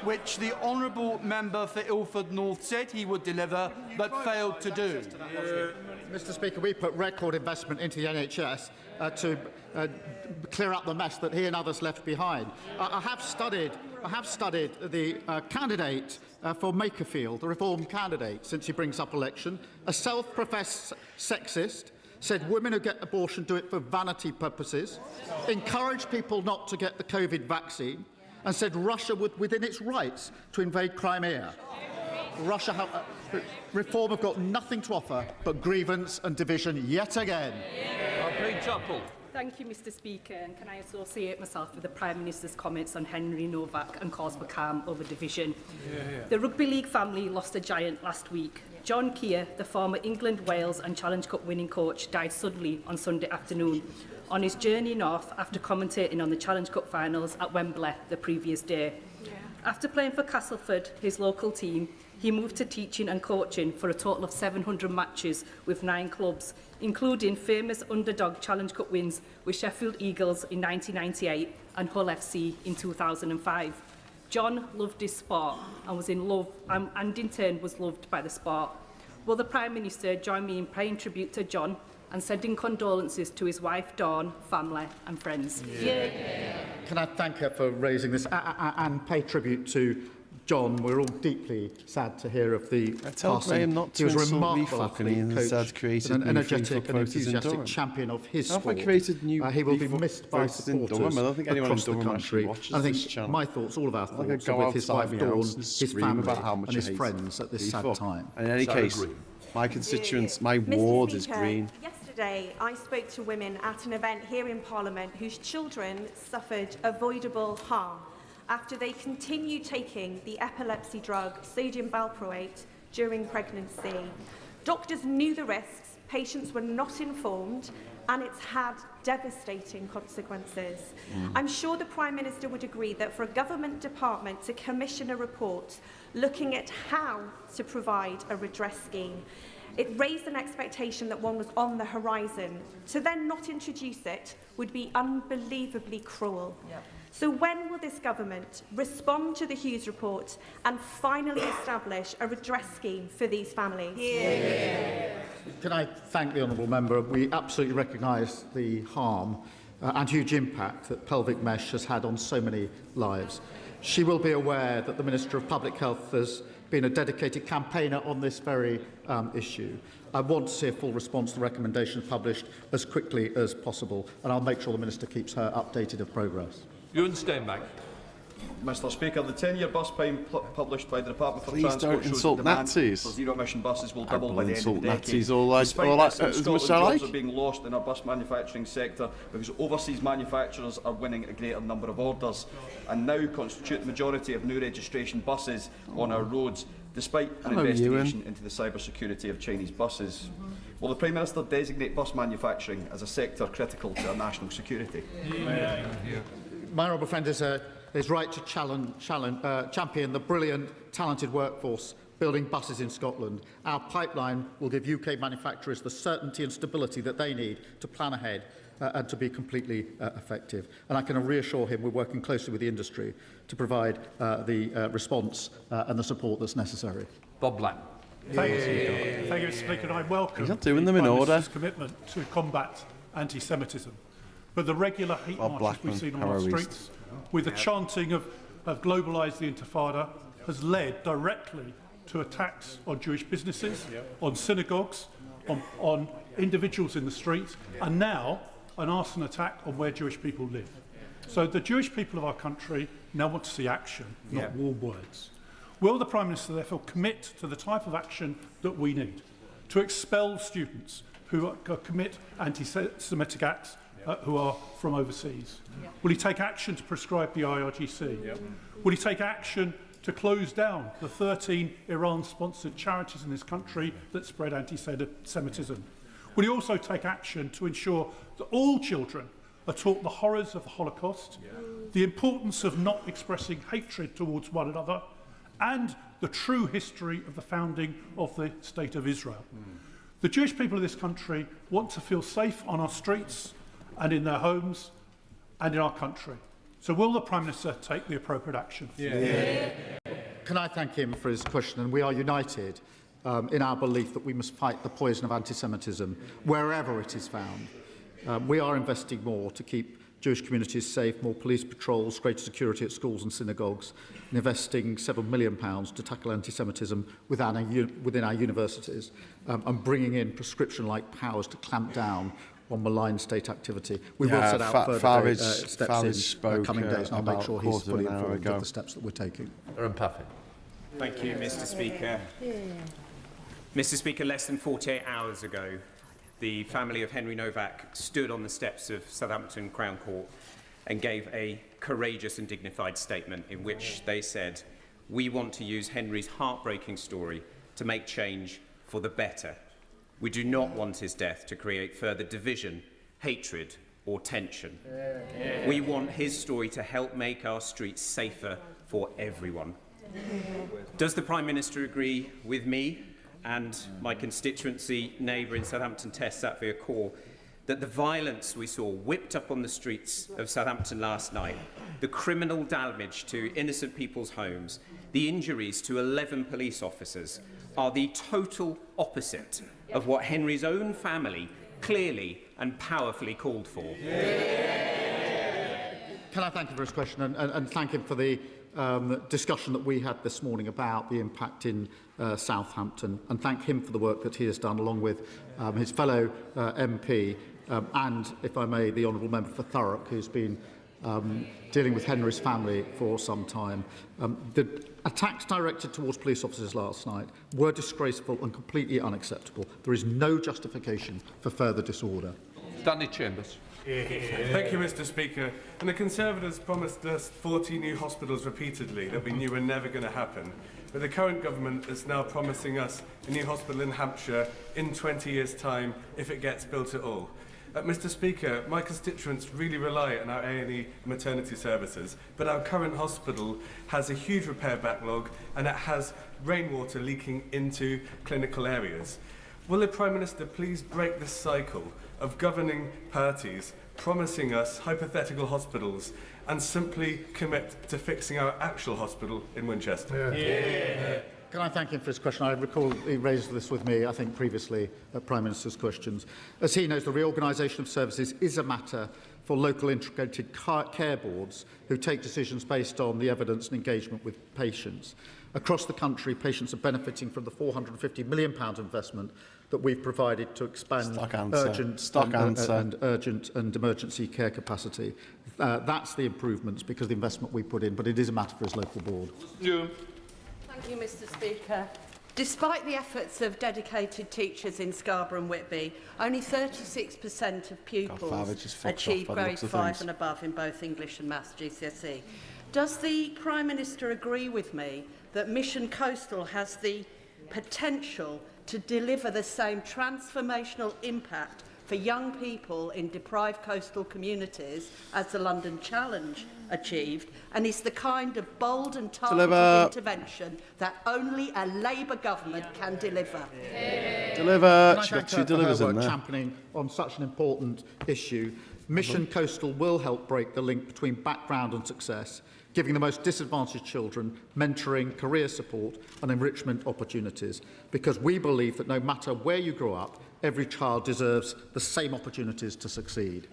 which the honourable member for Ilford North said he would deliver but failed to do? Mr. Speaker, we put record investment into the NHS to clear up the mess that he and others left behind. I have studied the candidate for Makerfield, the Reform candidate, since he brings up election, a self-professed sexist, said women who get abortion do it for vanity purposes, encouraged people not to get the COVID vaccine, and said Russia would within its rights to invade Crimea. Reform have got nothing to offer but grievance and division yet again. Thank you, Mr. Speaker, and can I associate myself with the Prime Minister's comments on Henry Nowak and calls for calm over division? The Rugby League family lost a giant last week. John Keir, the former England, Wales and Challenge Cup winning coach, died suddenly on Sunday afternoon on his journey north after commentating on the Challenge Cup finals at Wembley the previous day. After playing for Castleford, his local team, he moved to teaching and coaching for a total of 700 matches with 9 clubs, including famous underdog Challenge Cup wins with Sheffield Eagles in 1998 and Hull FC in 2005. John loved his sport and was in love, and in turn was loved by the sport. Will the Prime Minister join me in paying tribute to John and sending condolences to his wife Dawn, family and friends? Can I thank her for raising this and pay tribute to John? We're all deeply sad to hear of the passing. He was a remarkable athlete, coach, an energetic and enthusiastic champion of his sport. He will be missed by supporters across the country. I think my thoughts, all of our thoughts, are with his wife Dawn, his family and his friends at this sad time. In any case, my constituents, my ward is green. Yesterday, I spoke to women at an event here in Parliament whose children suffered avoidable harm after they continued taking the epilepsy drug sodium valproate during pregnancy. Doctors knew the risks, patients were not informed, and it's had devastating consequences. I'm sure the Prime Minister would agree that for a government department to commission a report looking at how to provide a redress scheme, it raised an expectation that one was on the horizon. To then not introduce it would be unbelievably cruel. So when will this government respond to the Hughes report and finally establish a redress scheme for these families? Can I thank the honourable member? We absolutely recognise the harm and huge impact that pelvic mesh has had on so many lives. She will be aware that the Minister of Public Health has been a dedicated campaigner on this very issue. I want to see a full response to the recommendations published as quickly as possible, and I'll make sure the Minister keeps her updated of progress. Ewan Steinback. Mr Speaker, the 10-year bus plan published by the Department for Please Transport don't shows insult that demand Nazis. for zero-emission buses will I double will by the end insult of the decade. Nazis all I Despite like, this, in as Scotland, much as I jobs like. are being lost in our bus manufacturing sector because overseas manufacturers are winning a greater number of orders and now constitute the majority of new registration buses on our roads, despite an Hello, investigation Ewan. into the cybersecurity of Chinese buses. Will the Prime Minister designate bus manufacturing as a sector critical to our national security? My honourable friend is right to champion the brilliant, talented workforce building buses in Scotland. Our pipeline will give UK manufacturers the certainty and stability that they need to plan ahead and to be completely effective. And I can reassure him we're working closely with the industry to provide the response and the support that's necessary. Bob Black. Thank you, Mr Speaker. And I welcome He's not doing them in order. Minister's commitment to combat anti-Semitism. But the regular hate Bob marches we've seen on our streets, with the chanting of globalise the Intifada, has led directly to attacks on Jewish businesses, on synagogues, on individuals in the streets, and now an arson attack on where Jewish people live. So the Jewish people of our country now want to see action, not warm words. Will the Prime Minister therefore commit to the type of action that we need to expel students who commit anti-Semitic acts who are from overseas? Will he take action to prescribe the IRGC? Will he take action to close down the 13 Iran-sponsored charities in this country that spread anti-Semitism? Will he also take action to ensure that all children are taught the horrors of the Holocaust, the importance of not expressing hatred towards one another, and the true history of the founding of the State of Israel? The Jewish people of this country want to feel safe on our streets and in their homes and in our country. So will the Prime Minister take the appropriate action? Can I thank him for his question? And we are united in our belief that we must fight the poison of anti-Semitism wherever it is found. We are investing more to keep Jewish communities safe, more police patrols, greater security at schools and synagogues, and investing £7 million to tackle anti-Semitism within our universities, and bringing in prescription-like powers to clamp down on malign state activity. We will set out further steps in coming days, and I'll make sure he's fully informed of the steps that we're taking. Thank you, Mr Speaker. Mr Speaker, less than 48 hours ago, the family of Henry Nowak stood on the steps of Southampton Crown Court and gave a courageous and dignified statement in which they said, "We want to use Henry's heartbreaking story to make change for the better. We do not want his death to create further division, hatred or tension. We want his story to help make our streets safer for everyone." Does the Prime Minister agree with me and my constituency neighbour in Southampton Test, Satvir Kaur, that the violence we saw whipped up on the streets of Southampton last night, the criminal damage to innocent people's homes, the injuries to 11 police officers, are the total opposite of what Henry's own family clearly and powerfully called for? Can I thank him for his question and thank him for the discussion that we had this morning about the impact in Southampton, and thank him for the work that he has done along with his fellow MP and, if I may, the Honourable Member for Thurrock, who's been dealing with Henry's family for some time. The attacks directed towards police officers last night were disgraceful and completely unacceptable. There is no justification for further disorder. Danny Chambers. Thank you, Mr Speaker. And the Conservatives promised us 40 new hospitals repeatedly that we knew were never going to happen. But the current government is now promising us a new hospital in Hampshire in 20 years' time if it gets built at all. Mr Speaker, my constituents really rely on our A&E maternity services, but our current hospital has a huge repair backlog and it has rainwater leaking into clinical areas. Will the Prime Minister please break this cycle of governing parties promising us hypothetical hospitals and simply commit to fixing our actual hospital in Winchester? Can I thank him for his question? I recall he raised this with me, I think, previously at Prime Minister's questions. As he knows, the reorganisation of services is a matter for local integrated care boards who take decisions based on the evidence and engagement with patients. Across the country, patients are benefiting from the £450 million investment that we've provided to expand urgent and emergency care capacity. That's the improvements because of the investment we put in, but it is a matter for his local board. Thank you, Mr. Speaker. Despite the efforts of dedicated teachers in Scarborough and Whitby, only 36% of pupils achieve grade 5 and above in both English and Maths GCSE. Does the Prime Minister agree with me that Mission Coastal has the potential to deliver the same transformational impact for young people in deprived coastal communities as the London Challenge achieved, and is the kind of bold and targeted intervention that only a Labour government can deliver? Deliver. She got two delivers in there. Championing on such an important issue. Mission Coastal will help break the link between background and success, giving the most disadvantaged children mentoring, career support and enrichment opportunities, because we believe that no matter where you grow up, every child deserves the same opportunities to succeed.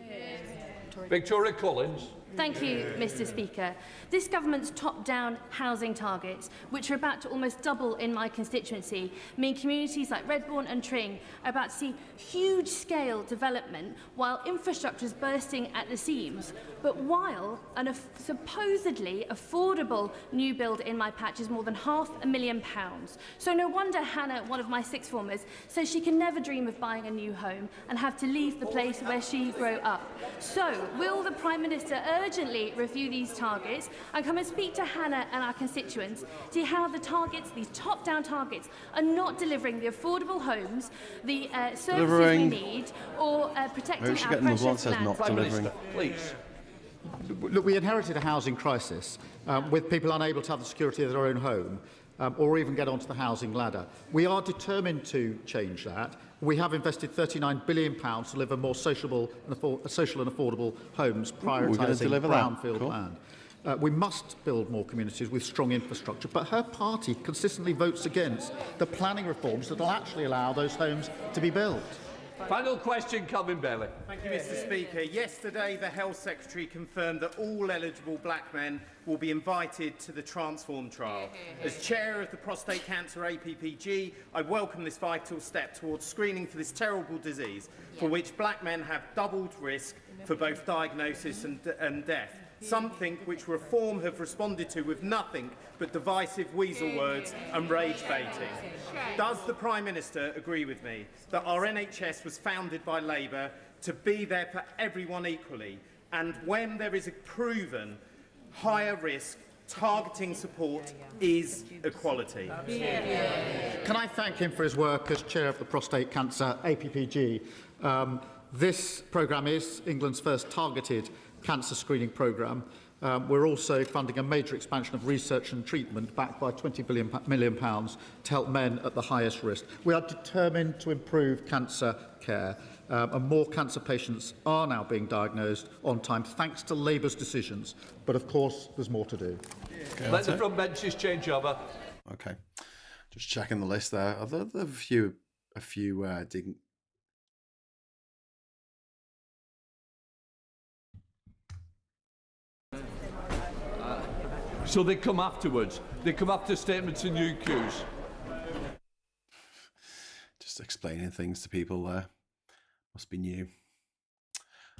Victoria Collins. Thank you, Mr. Speaker. This government's top-down housing targets, which are about to almost double in my constituency, mean communities like Redbourne and Tring are about to see huge-scale development while infrastructure is bursting at the seams. But while a supposedly affordable new build in my patch is more than £500,000. So no wonder Hannah, one of my sixth formers, says she can never dream of buying a new home and have to leave the place where she grew up. So will the Prime Minister urgently review these targets and come and speak to Hannah and our constituents, see how the targets, these top-down targets, are not delivering the affordable homes, the services we need, or protecting our precious land? Prime Minister, please. Look, we inherited a housing crisis with people unable to have the security of their own home or even get onto the housing ladder. We are determined to change that. We have invested £39 billion to deliver more social and affordable homes, prioritising brownfield land. We must build more communities with strong infrastructure, but her party consistently votes against the planning reforms that will actually allow those homes to be built. Final question, Calvin Bailey. Thank you, Mr. Speaker. Yesterday, the Health Secretary confirmed that all eligible black men will be invited to the Transform trial. As chair of the Prostate Cancer APPG, I welcome this vital step towards screening for this terrible disease, for which black men have doubled risk for both diagnosis and death. Something which Reform have responded to with nothing but divisive weasel words and rage baiting. Does the Prime Minister agree with me that our NHS was founded by Labour to be there for everyone equally, and when there is a proven higher risk, targeting support is equality? Can I thank him for his work as chair of the Prostate Cancer APPG? This programme is England's first targeted cancer screening programme. We're also funding a major expansion of research and treatment backed by £20 million to help men at the highest risk. We are determined to improve cancer care, and more cancer patients are now being diagnosed on time thanks to Labour's decisions. But of course, there's more to do. Okay, let the front benches change over. Okay, just checking the list there. Are there a few digging? So they come afterwards. They come after statements and new cues. Just explaining things to people there. Must be new.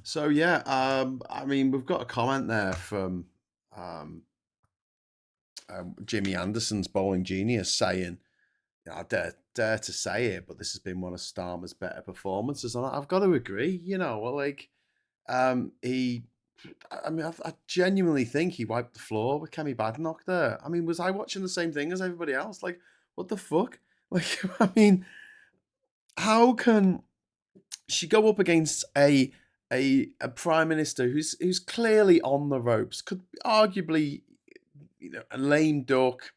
So yeah, I mean, we've got a comment there from Jimmy Anderson's Bowling Genius saying, I dare to say it, but this has been one of Starmer's better performances. And I've got to agree, I genuinely think he wiped the floor with Kemi Badenoch there. I mean, was I watching the same thing as everybody else? Like, what the fuck? Like, I mean, how can she go up against a prime minister who's clearly on the ropes? Could arguably, a lame duck.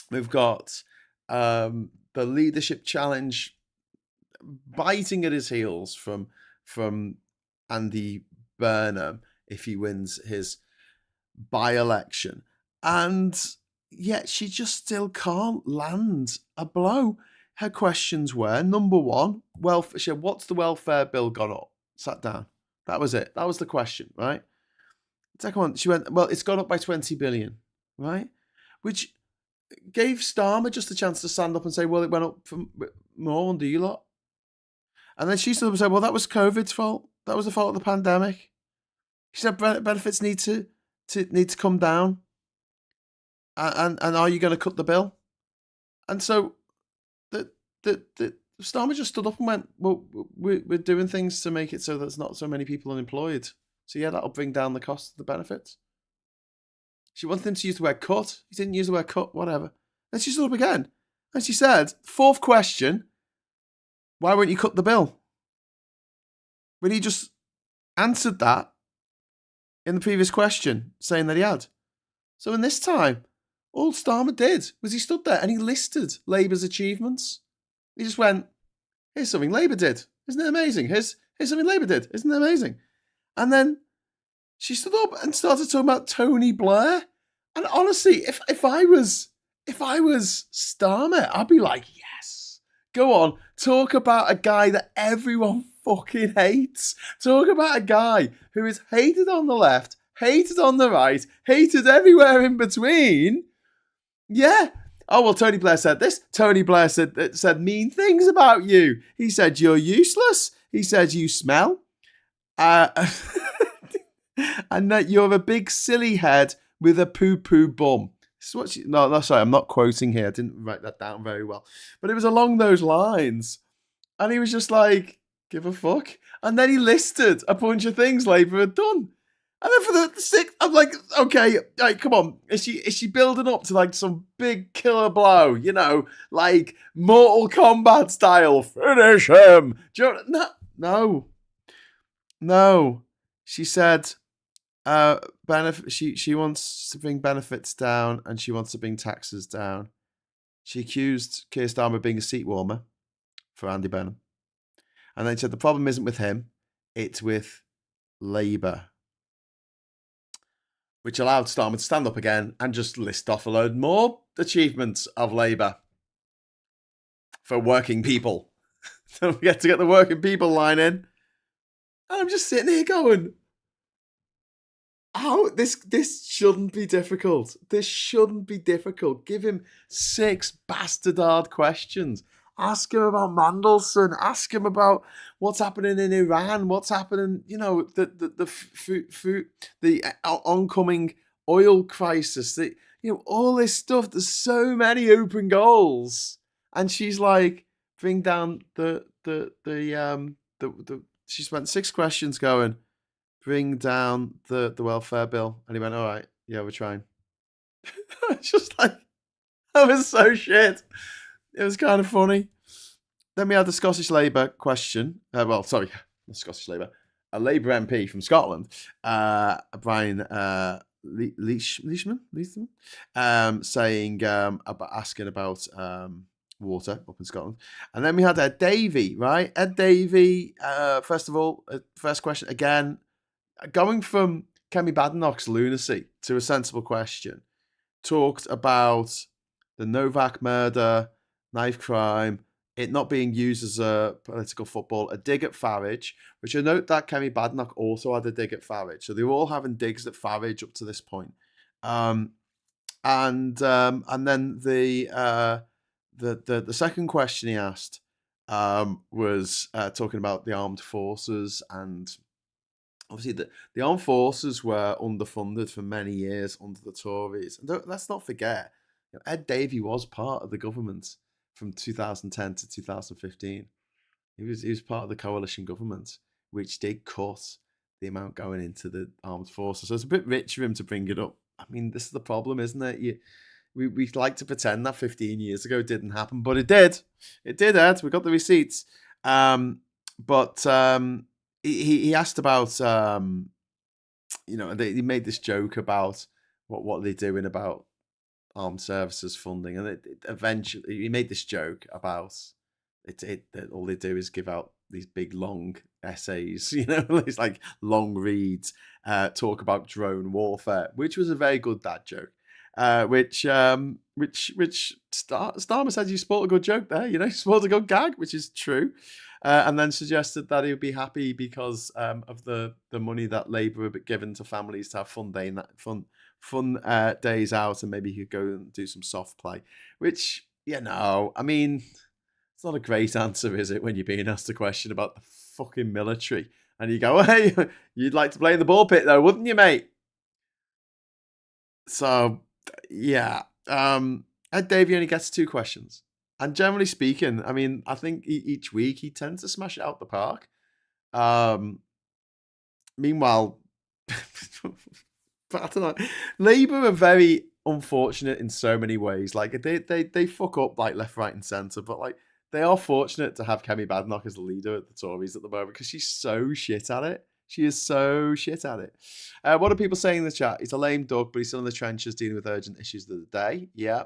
We've got the leadership challenge biting at his heels from Andy Burnham if he wins his by-election, and yet she just still can't land a blow. Her questions were, number one, welfare. What's the welfare bill gone up? Sat down. That was it. That was the question, right? Second one, she went, well, it's gone up by 20 billion, right? Which gave Starmer just a chance to stand up and say, well, it went up for more under you lot. And then she stood up and said, well, that was COVID's fault. That was the fault of the pandemic. She said benefits need to come down. And are you going to cut the bill? And so the Starmer just stood up and went, well, we're doing things to make it so there's not so many people unemployed. So yeah, that'll bring down the cost of the benefits. She wanted him to use the word cut. He didn't use the word cut, whatever. And she stood up again. And she said, fourth question, why won't you cut the bill? When he just answered that in the previous question, saying that he had. So in this time, all Starmer did was he stood there and he listed Labour's achievements. He just went, here's something Labour did. Isn't it amazing? Here's something Labour did. Isn't it amazing? And then she stood up and started talking about Tony Blair. And honestly, if I was Starmer, I'd be like, yes, go on, talk about a guy that everyone fucking hates. Talk about a guy who is hated on the left, hated on the right, hated everywhere in between. Yeah. Oh, well, Tony Blair said this. Tony Blair said mean things about you. He said you're useless. He said you smell. And that you're a big silly head with a poo-poo bum. This is what no, sorry, I'm not quoting here. I didn't write that down very well. But it was along those lines. And he was just like, give a fuck. And then he listed a bunch of things Labour had done. And then for the sixth, I'm like, okay, like, come on. Is she building up to like some big killer blow? You know, like Mortal Kombat style. Finish him. No. She said, she wants to bring benefits down and she wants to bring taxes down. She accused Keir Starmer of being a seat warmer for Andy Burnham. And then she said the problem isn't with him, it's with Labour. Which allowed Starmer to stand up again and just list off a load more achievements of Labour for working people. Don't forget to get the working people line in. And I'm just sitting here going, how this shouldn't be difficult. This shouldn't be difficult. Give him 6 bastardard questions. Ask him about Mandelson. Ask him about what's happening in Iran. What's happening, you know, the oncoming oil crisis. All this stuff. There's so many open goals, and she's like, bring down she spent 6 questions going, bring down the welfare bill, and he went, all right, yeah, we're trying. Just like, that was so shit. It was kind of funny. Then we had the Scottish Labour question. Not Scottish Labour. A Labour MP from Scotland, Brian Leishman, saying asking about water up in Scotland. And then we had Ed Davey, right? Ed Davey, first of all, first question again, going from Kemi Badenoch's lunacy to a sensible question, talked about the Nowak murder, knife crime, it not being used as a political football, a dig at Farage, which I note that Kemi Badenoch also had a dig at Farage. So they were all having digs at Farage up to this point. And then the second question he asked was talking about the armed forces, and obviously the armed forces were underfunded for many years under the Tories. And let's not forget, Ed Davey was part of the government from 2010 to 2015. He was part of the coalition government, which did cut the amount going into the armed forces. So it's a bit rich for him to bring it up. I mean, this is the problem, isn't it? We like to pretend that 15 years ago didn't happen, but it did. It did, Ed. We got the receipts. But he asked about, he made this joke about what they're doing about armed services funding, and eventually he made this joke about that all they do is give out these big long essays, these like long reads, talk about drone warfare, which was a very good dad joke. Which Starmer said you sport a good joke there, you sport a good gag, which is true. and then suggested that he would be happy because of the money that Labour have given to families to have fun days out, and maybe he could go and do some soft play. Which, I mean, it's not a great answer, is it, when you're being asked a question about the fucking military, and you go, "Hey, you'd like to play in the ball pit, though, wouldn't you, mate?" So, yeah. Ed Davey only gets 2 questions. And generally speaking, I mean, I think each week he tends to smash it out the park. Meanwhile, but I don't know. Labour are very unfortunate in so many ways. Like they fuck up like left, right, and centre, but like they are fortunate to have Kemi Badenoch as the leader of the Tories at the moment because she's so shit at it. She is so shit at it. What are people saying in the chat? He's a lame duck, but he's still in the trenches dealing with urgent issues of the day. Yeah.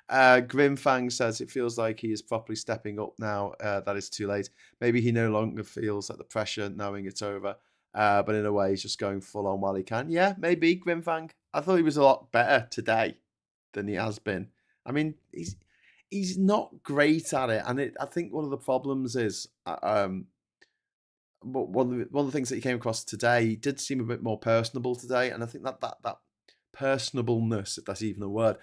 Grimfang says it feels like he is properly stepping up now. That is too late. Maybe he no longer feels like the pressure knowing it's over. But in a way, he's just going full on while he can. Yeah, maybe, Grimfang. I thought he was a lot better today than he has been. I mean, he's not great at it. And I think one of the problems is... But one of the things that he came across today, he did seem a bit more personable today, and I think that personableness, if that's even a word,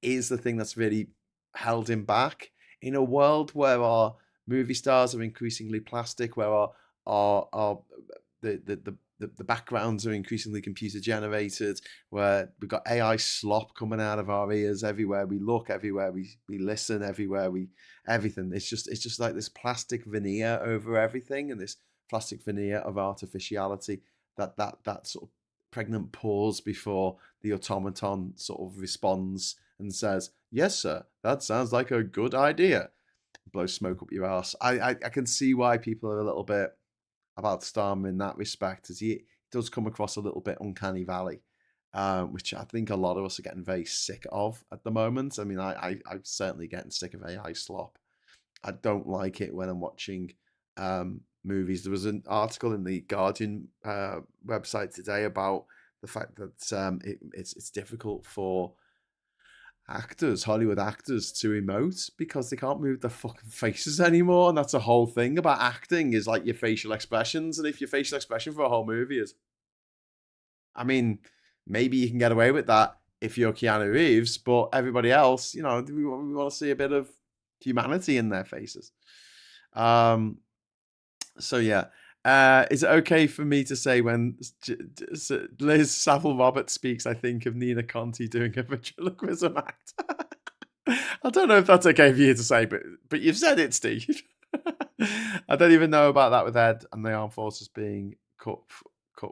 is the thing that's really held him back in a world where our movie stars are increasingly plastic, where the backgrounds are increasingly computer generated, where we've got AI slop coming out of our ears everywhere we look, everywhere we listen, everything. It's just like this plastic veneer over everything, and this plastic veneer of artificiality, that sort of pregnant pause before the automaton sort of responds and says, "Yes, sir, that sounds like a good idea." Blow smoke up your ass. I can see why people are a little bit about Starmer in that respect, as he does come across a little bit uncanny valley, which I think a lot of us are getting very sick of at the moment. I mean, I'm certainly getting sick of AI slop. I don't like it when I'm watching movies. There was an article in the Guardian website today about the fact that it's difficult for actors, Hollywood actors, to emote because they can't move their fucking faces anymore. And that's a whole thing about acting, is like your facial expressions. And if your facial expression for a whole movie is, I mean, maybe you can get away with that if you're Keanu Reeves, but everybody else, we want to see a bit of humanity in their faces. So yeah, is it okay for me to say when Liz Savile Roberts speaks, I think of Nina Conti doing a ventriloquism act? I don't know if that's okay for you to say, but you've said it, Steve. I don't even know about that with Ed and the armed forces being cut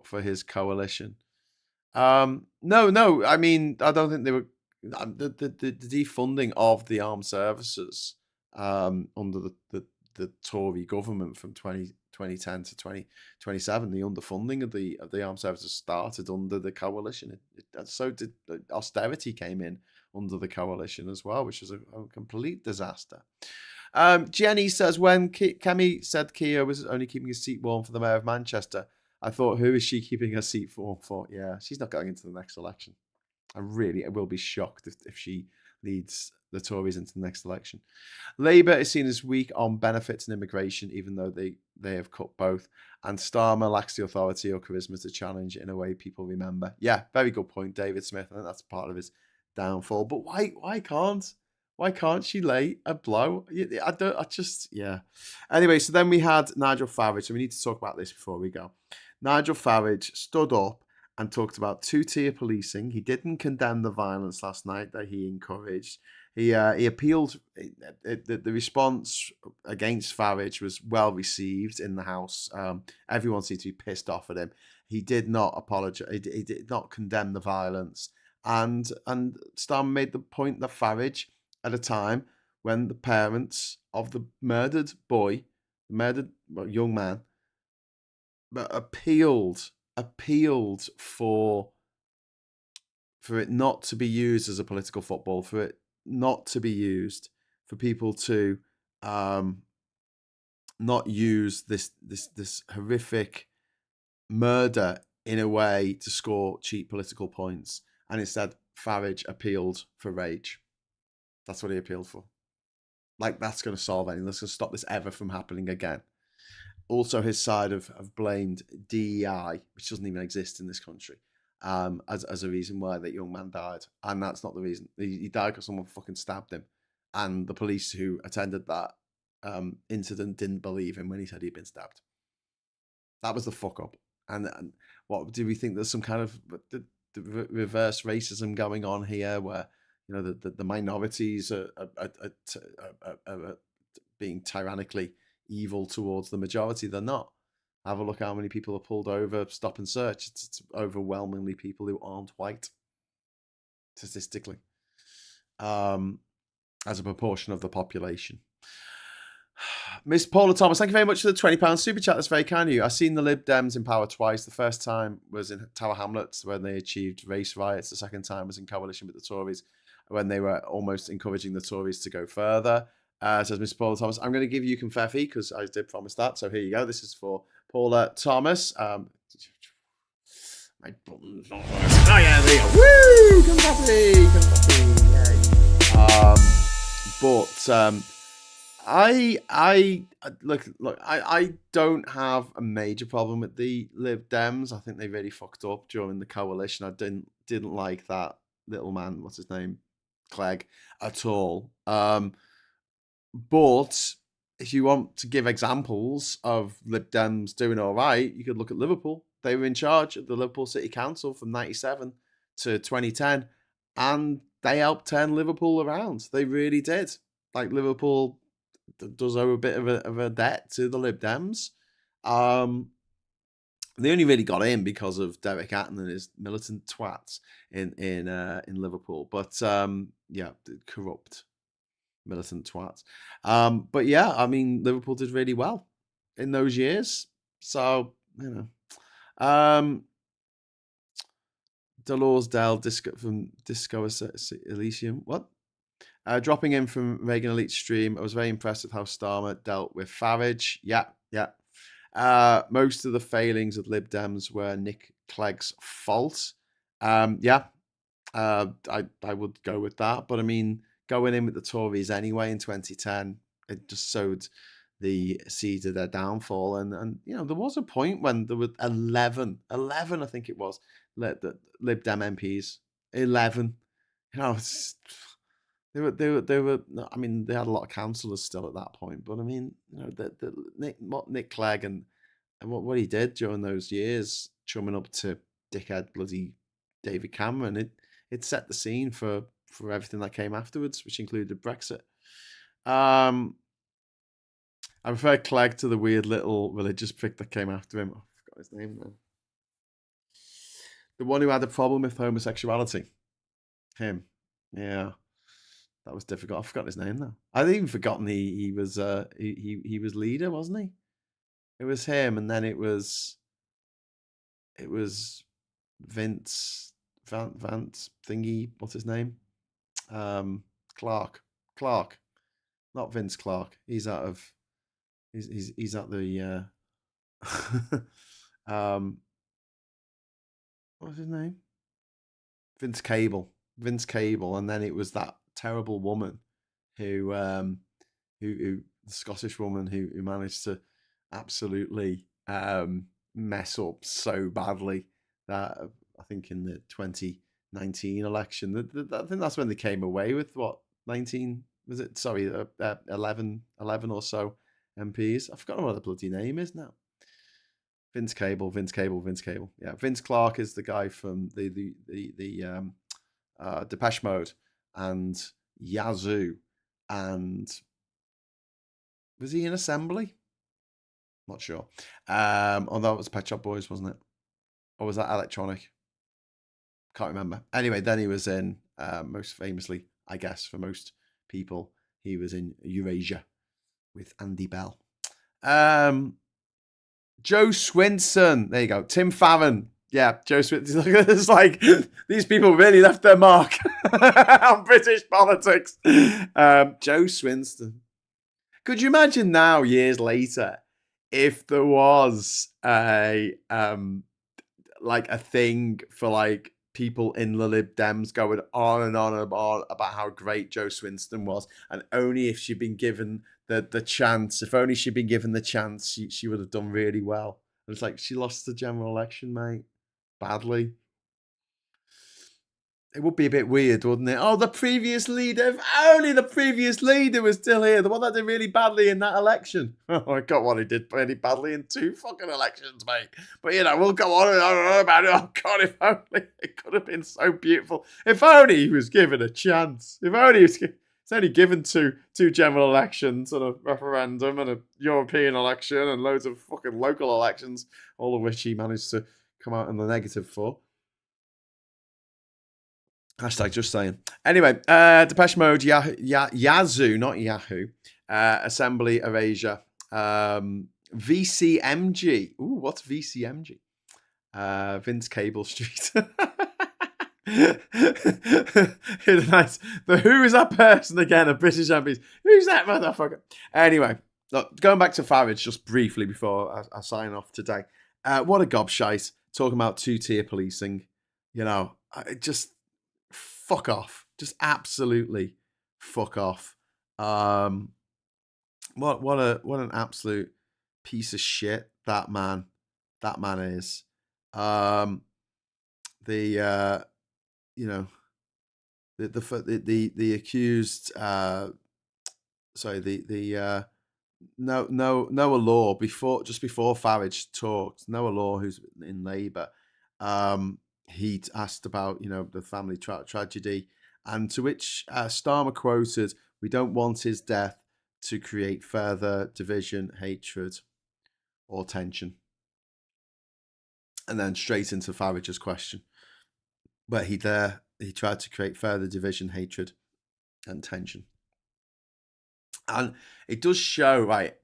for his coalition. No. I mean, I don't think they were the defunding of the armed services under the Tory government from 2010 to 2027, the underfunding of the armed services started under the coalition. So did austerity came in under the coalition as well, which was a complete disaster. Jenny says, when Kemi said Keir was only keeping his seat warm for the mayor of Manchester, I thought, who is she keeping her seat warm for? Yeah, she's not going into the next election. I will be shocked if she leads the Tories into the next election. Labour is seen as weak on benefits and immigration, even though they have cut both. And Starmer lacks the authority or charisma to challenge in a way people remember. Yeah, very good point, David Smith. I think that's part of his downfall. But why can't she lay a blow? Yeah. Anyway, so then we had Nigel Farage. So we need to talk about this before we go. Nigel Farage stood up and talked about two-tier policing. He didn't condemn the violence last night that he encouraged. He appealed. The response against Farage was well received in the House. Everyone seemed to be pissed off at him. He did not apologise. He did not condemn the violence. And Starmer made the point that Farage, at a time when the parents of the murdered young man, appealed for it not to be used as a political football, for it not to be used, for people to not use this horrific murder in a way to score cheap political points. And instead, Farage appealed for rage. That's what he appealed for. Like, that's going to solve anything. That's going to stop this ever from happening again. also his side have blamed DEI, which doesn't even exist in this country, as a reason why that young man died. And that's not the reason. He died because someone fucking stabbed him. And the police who attended that incident didn't believe him when he said he'd been stabbed. That was the fuck up. And what do we think? There's some kind of the reverse racism going on here, where the minorities are being tyrannically evil towards the majority. They're not. Have a look how many people are pulled over, stop and search. It's overwhelmingly people who aren't white, statistically, as a proportion of the population. Miss Paula Thomas, thank you very much for the £20 super chat. That's very kind of you. I've seen the Lib Dems in power twice. The first time was in Tower Hamlets when they achieved race riots. The second time was in coalition with the Tories when they were almost encouraging the Tories to go further. Says Miss Paula Thomas, I'm going to give you confetti because I did promise that. So here you go. This is for Paula Thomas. My button's not working. Oh yeah, there you go. Woo! Confetti! I don't have a major problem with the Lib Dems. I think they really fucked up during the coalition. I didn't like that little man, what's his name, Clegg, at all. But if you want to give examples of Lib Dems doing all right, you could look at Liverpool. They were in charge of the Liverpool City Council from 1997 to 2010, and they helped turn Liverpool around. They really did. Like, Liverpool does owe a bit of a debt to the Lib Dems. They only really got in because of Derek Atton and his militant twats in Liverpool. But yeah, corrupt militant twats. But yeah, I mean, Liverpool did really well in those years. So, Dolores Dell from Disco Elysium. What? Dropping in from Reagan Elite Stream, I was very impressed with how Starmer dealt with Farage. Yeah. Most of the failings of Lib Dems were Nick Clegg's fault. I would go with that. But I mean, going in with the Tories anyway in 2010, it just sowed the seeds of their downfall. And there was a point when there were 11, I think it was, Lib Dem MPs. 11. They were. I mean, they had a lot of councillors still at that point. But I mean, Nick Clegg and what he did during those years, chumming up to dickhead bloody David Cameron, it set the scene for everything that came afterwards, which included Brexit. I prefer Clegg to the weird little religious prick that came after him. I forgot his name now. The one who had a problem with homosexuality. Him. Yeah. That was difficult. I forgot his name now. I'd even forgotten he was leader, wasn't he? It was him, and then it was Vince Vance thingy. What's his name? Clark, not Vince Clark. He's out of. He's at the. What's his name? Vince Cable, and then it was that terrible woman who the Scottish woman who managed to absolutely mess up so badly that I think in the 2019 election, I think that's when they came away with 11 or so MPs. I've forgotten what the bloody name is now. Vince Cable. Yeah, Vince Clark is the guy from the Depeche Mode and Yazoo, and was he in Assembly? Not sure. Although it was Pet Shop Boys, wasn't it? Or was that Electronic? Can't remember. Anyway, then he was in, most famously, I guess, for most people, he was in Eurasia with Andy Bell. Joe Swinson. There you go. Tim Farron. Yeah, Joe Swinson. It's like these people really left their mark on British politics. Joe Swinson. Could you imagine now, years later, if there was a thing for like people in the Lib Dems going on and on about how great Jo Swinson was, and only if she'd been given the chance, if only she'd been given the chance, she would have done really well. And it's like, she lost the general election, mate, badly. It would be a bit weird, wouldn't it? Oh, the previous leader, if only the previous leader was still here, the one that did really badly in that election. Oh, I got one who did really badly in 2 fucking elections, mate. But, you know, we'll go on and on about it. Oh, God, if only it could have been so beautiful. If only he was given a chance. If only he was it's only given two general elections and a referendum and a European election and loads of fucking local elections, all of which he managed to come out in the negative for. Hashtag just saying. Anyway, Depeche Mode, Yazoo, not Yahoo. Assembly of Asia. VCMG. Ooh, what's VCMG? Vince Cable Street. Nice. But who is that person again? A British MPs. Who's that motherfucker? Anyway, look, going back to Farage just briefly before I sign off today. What a gobshite. Talking about 2-tier policing. You know, just fuck off. Just absolutely fuck off. What an absolute piece of shit that man is. The accused Noah Law just before Farage talked, Noah Law, who's in Labour, he asked about, the family tragedy, and to which Starmer quoted, "We don't want his death to create further division, hatred, or tension." And then straight into Farage's question. But he tried to create further division, hatred, and tension. And it does show, right,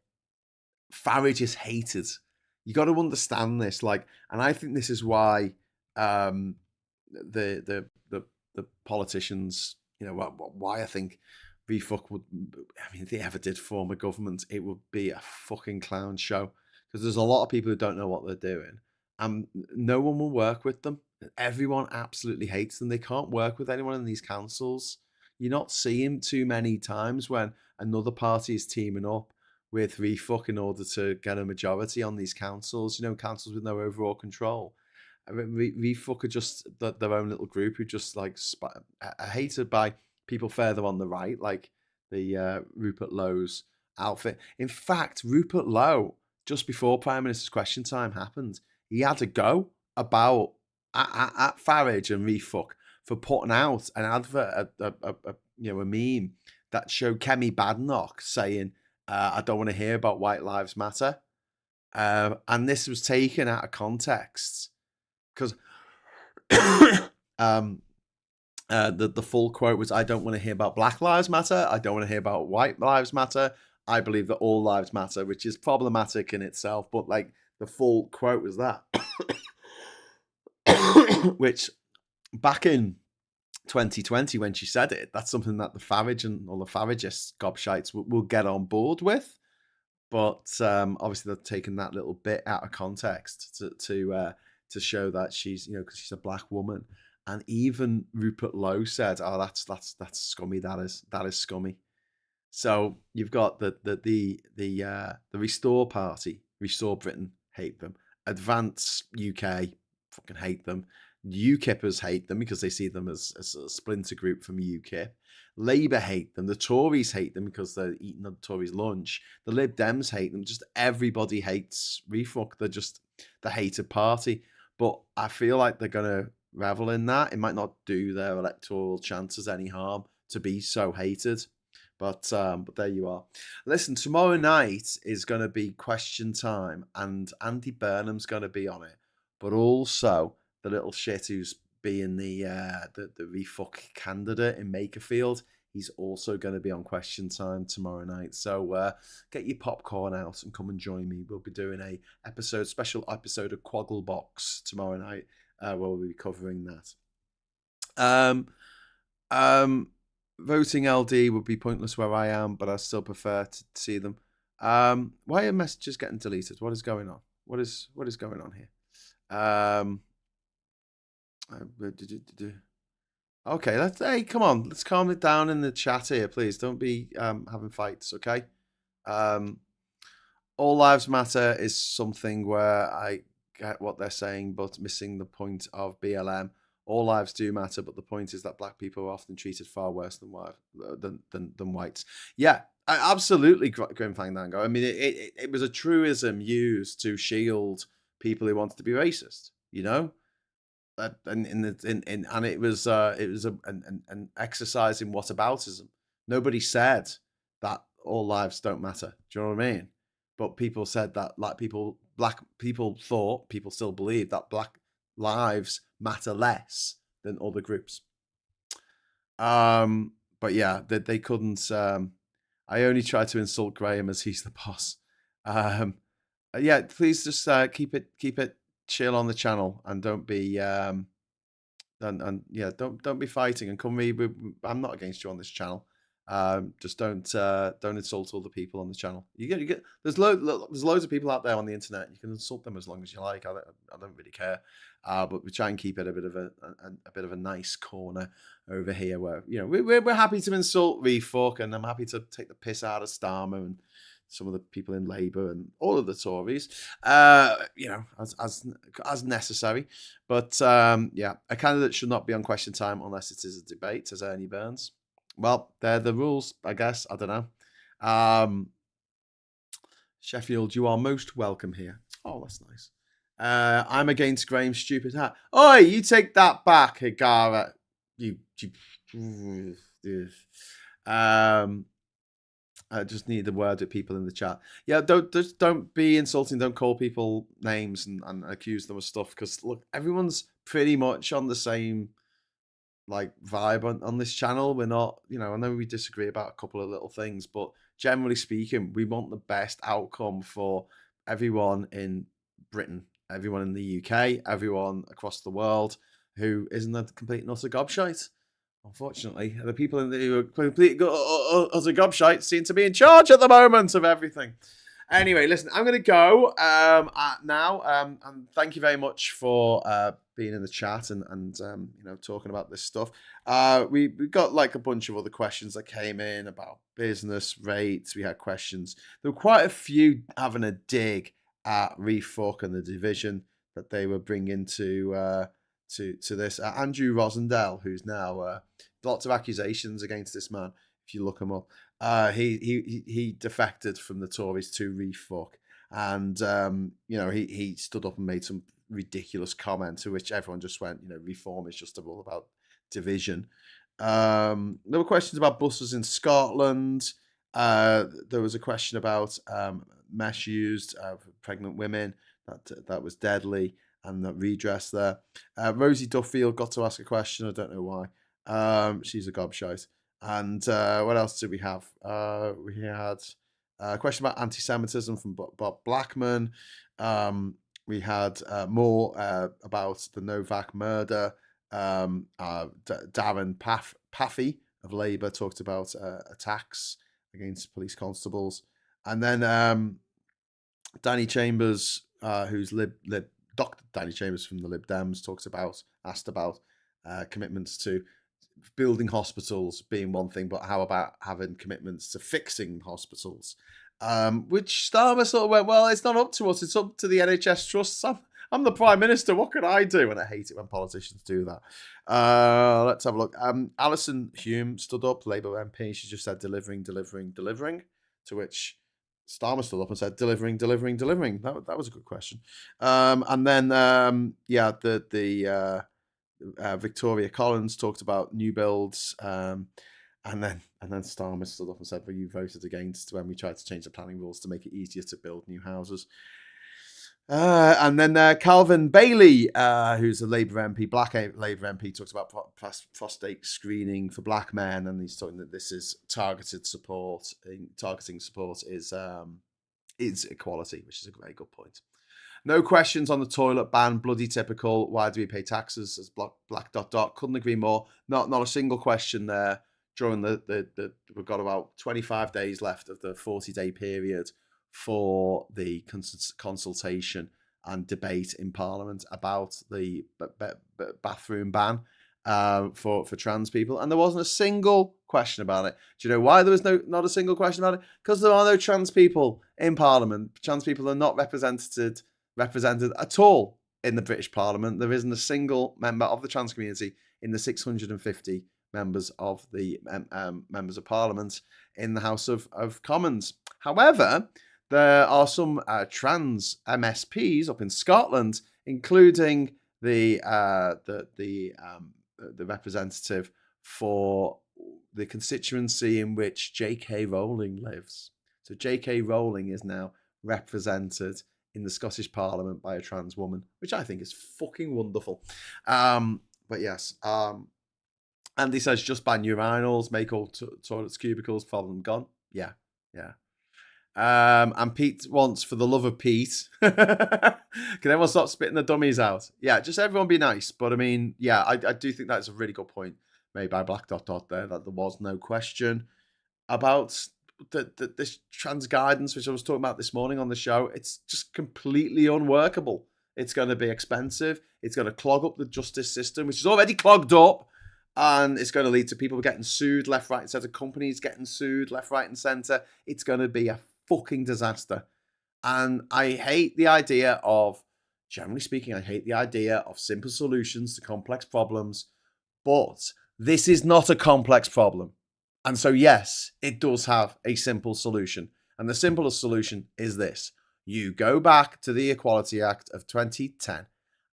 Farage is hated. You got to understand this, and I think this is why the politicians, why I think Refuck would, if they ever did form a government, it would be a fucking clown show, because there's a lot of people who don't know what they're doing, and no one will work with them. Everyone absolutely hates them. They can't work with anyone in these councils. You're not seeing too many times when another party is teaming up with Refuck in order to get a majority on these councils, councils with no overall control. Refuck are just their own little group who just are hated by people further on the right, like the Rupert Lowe's outfit. In fact, Rupert Lowe, just before Prime Minister's Question Time happened, he had to go about at Farage and Refuck for putting out an advert, a meme that showed Kemi Badenoch saying, "I don't want to hear about White Lives Matter," and this was taken out of context because the full quote was, "I don't want to hear about Black Lives Matter. I don't want to hear about White Lives Matter. I believe that all lives matter," which is problematic in itself. But the full quote was that. Which back in 2020 when she said it, that's something that the Farage and all the Faragists gobshites will get on board with. But obviously they've taken that little bit out of context to show that she's, because she's a black woman. And even Rupert Lowe said, "Oh, that's scummy. That is scummy." So you've got the Restore Party, Restore Britain, hate them. Advance UK, fucking hate them. UKIPers hate them because they see them as a splinter group from UKIP. Labour hate them. The Tories hate them because they're eating the Tories' lunch. The Lib Dems hate them. Just everybody hates Refuck. They're just the hated party. But I feel like they're going to revel in that. It might not do their electoral chances any harm to be so hated. But there you are. Listen, tomorrow night is going to be Question Time, and Andy Burnham's going to be on it. But also the little shit who's being the Refuck candidate in Makerfield, he's also going to be on Question Time tomorrow night. So get your popcorn out and come and join me. We'll be doing a special episode of Quaggle Box tomorrow night, where we'll be covering that. Voting LD would be pointless where I am, but I still prefer to see them. Why are messages getting deleted? What is going on? What is going on here? Okay, hey, come on, let's calm it down in the chat here, please. Don't be having fights, okay? All lives matter is something where I get what they're saying, but missing the point of BLM. All lives do matter, but the point is that black people are often treated far worse than whites. Yeah, absolutely, Grim Fandango. I mean, it was a truism used to shield people who wanted to be racist. You know, and it was an exercise in whataboutism. Nobody said that all lives don't matter. Do you know what I mean? But people said that black people thought, people still believe that black lives matter less than other groups. But yeah, they couldn't. I only try to insult Graham as he's the boss. Yeah, please just keep it chill on the channel and don't be and yeah, don't be fighting and come read. I'm not against you on this channel. Just don't insult all the people on the channel. You get there's loads of people out there on the internet. You can insult them as long as you like. I don't really care. But we try and keep it a bit of a nice corner over here where we're happy to insult Refuck, and I'm happy to take the piss out of Starmer and some of the people in Labour and all of the Tories, as necessary. But yeah, a candidate should not be on Question Time unless it is a debate, says Ernie Burns. Well, they're the rules, I guess. I don't know. Sheffield, you are most welcome here. Oh, that's nice. I'm against Graham's stupid hat. Oi, you take that back, Higara. I just need a word with people in the chat. Yeah, don't be insulting. Don't call people names and accuse them of stuff. Because look, everyone's pretty much on the same vibe on this channel. We're not, I know we disagree about a couple of little things, but generally speaking, we want the best outcome for everyone in Britain, everyone in the UK, everyone across the world who isn't a complete and utter gobshite. Unfortunately, the people who are complete utter gobshite seem to be in charge at the moment of everything. Anyway, listen, I'm going to go now, and thank you very much for being in the chat and talking about this stuff. We got a bunch of other questions that came in about business rates. We had questions. There were quite a few having a dig at Refuck and the division that they were bringing to this. Andrew Rosendale, who's now lots of accusations against this man. If you look him up, he defected from the Tories to Refuck, and he stood up and made some ridiculous comments to which everyone just went, reform is just all about division. There were questions about buses in Scotland. There was a question about mesh used for pregnant women. That was deadly, and that redress there. Rosie Duffield got to ask a question. I don't know why. She's a gobshite. And what else did we have? We had a question about anti-Semitism from Bob Blackman. We had more about the Nowak murder. Darren Paffy of Labour talked about attacks against police constables. And then Danny Chambers, who's Dr. Danny Chambers from the Lib Dems, asked about commitments to building hospitals being one thing, but how about having commitments to fixing hospitals? Which Starmer sort of went, well, it's not up to us, it's up to the NHS trusts. I'm the Prime Minister, what can I do? And I hate it when politicians do that. Let's have a look. Alison Hume stood up, Labour MP. She just said delivering, to which Starmer stood up and said delivering. That was a good question. And then, Victoria Collins talked about new builds, and then Starmer stood up and said, well, you voted against when we tried to change the planning rules to make it easier to build new houses. And then Calvin Bailey, who's a Labour MP, black Labour MP, talks about prostate screening for black men, and he's talking that this is targeting support is equality, which is a very good point. No questions on the toilet ban, bloody typical. Why do we pay taxes? As black. Couldn't agree more. Not a single question there during we've got about 25 days left of the 40-day period for the consultation. and debate in Parliament about the bathroom ban for trans people, and there wasn't a single question about it. Do you know why there was not a single question about it? Because there are no trans people in Parliament. Trans people are not represented at all in the British Parliament. There isn't a single member of the trans community in the 650 members of the members of Parliament in the House of Commons. However, there are some trans MSPs up in Scotland, including the representative for the constituency in which J.K. Rowling lives. So J.K. Rowling is now represented in the Scottish Parliament by a trans woman, which I think is fucking wonderful. But yes, Andy says just ban urinals, make all toilets cubicles, problem gone. Yeah. And Pete wants, for the love of Pete, can everyone stop spitting the dummies out? Yeah, just everyone be nice. But I mean, yeah, I do think that's a really good point made by Black Dot there, that there was no question about this trans guidance, which I was talking about this morning on the show. It's just completely unworkable. It's going to be expensive. It's going to clog up the justice system, which is already clogged up. And it's going to lead to people getting sued left, right, and centre. Companies getting sued left, right, and centre. It's going to be a fucking disaster. And I hate the idea of, generally speaking, I hate the idea of simple solutions to complex problems. But this is not a complex problem. And so, yes, it does have a simple solution. And the simplest solution is this. You go back to the Equality Act of 2010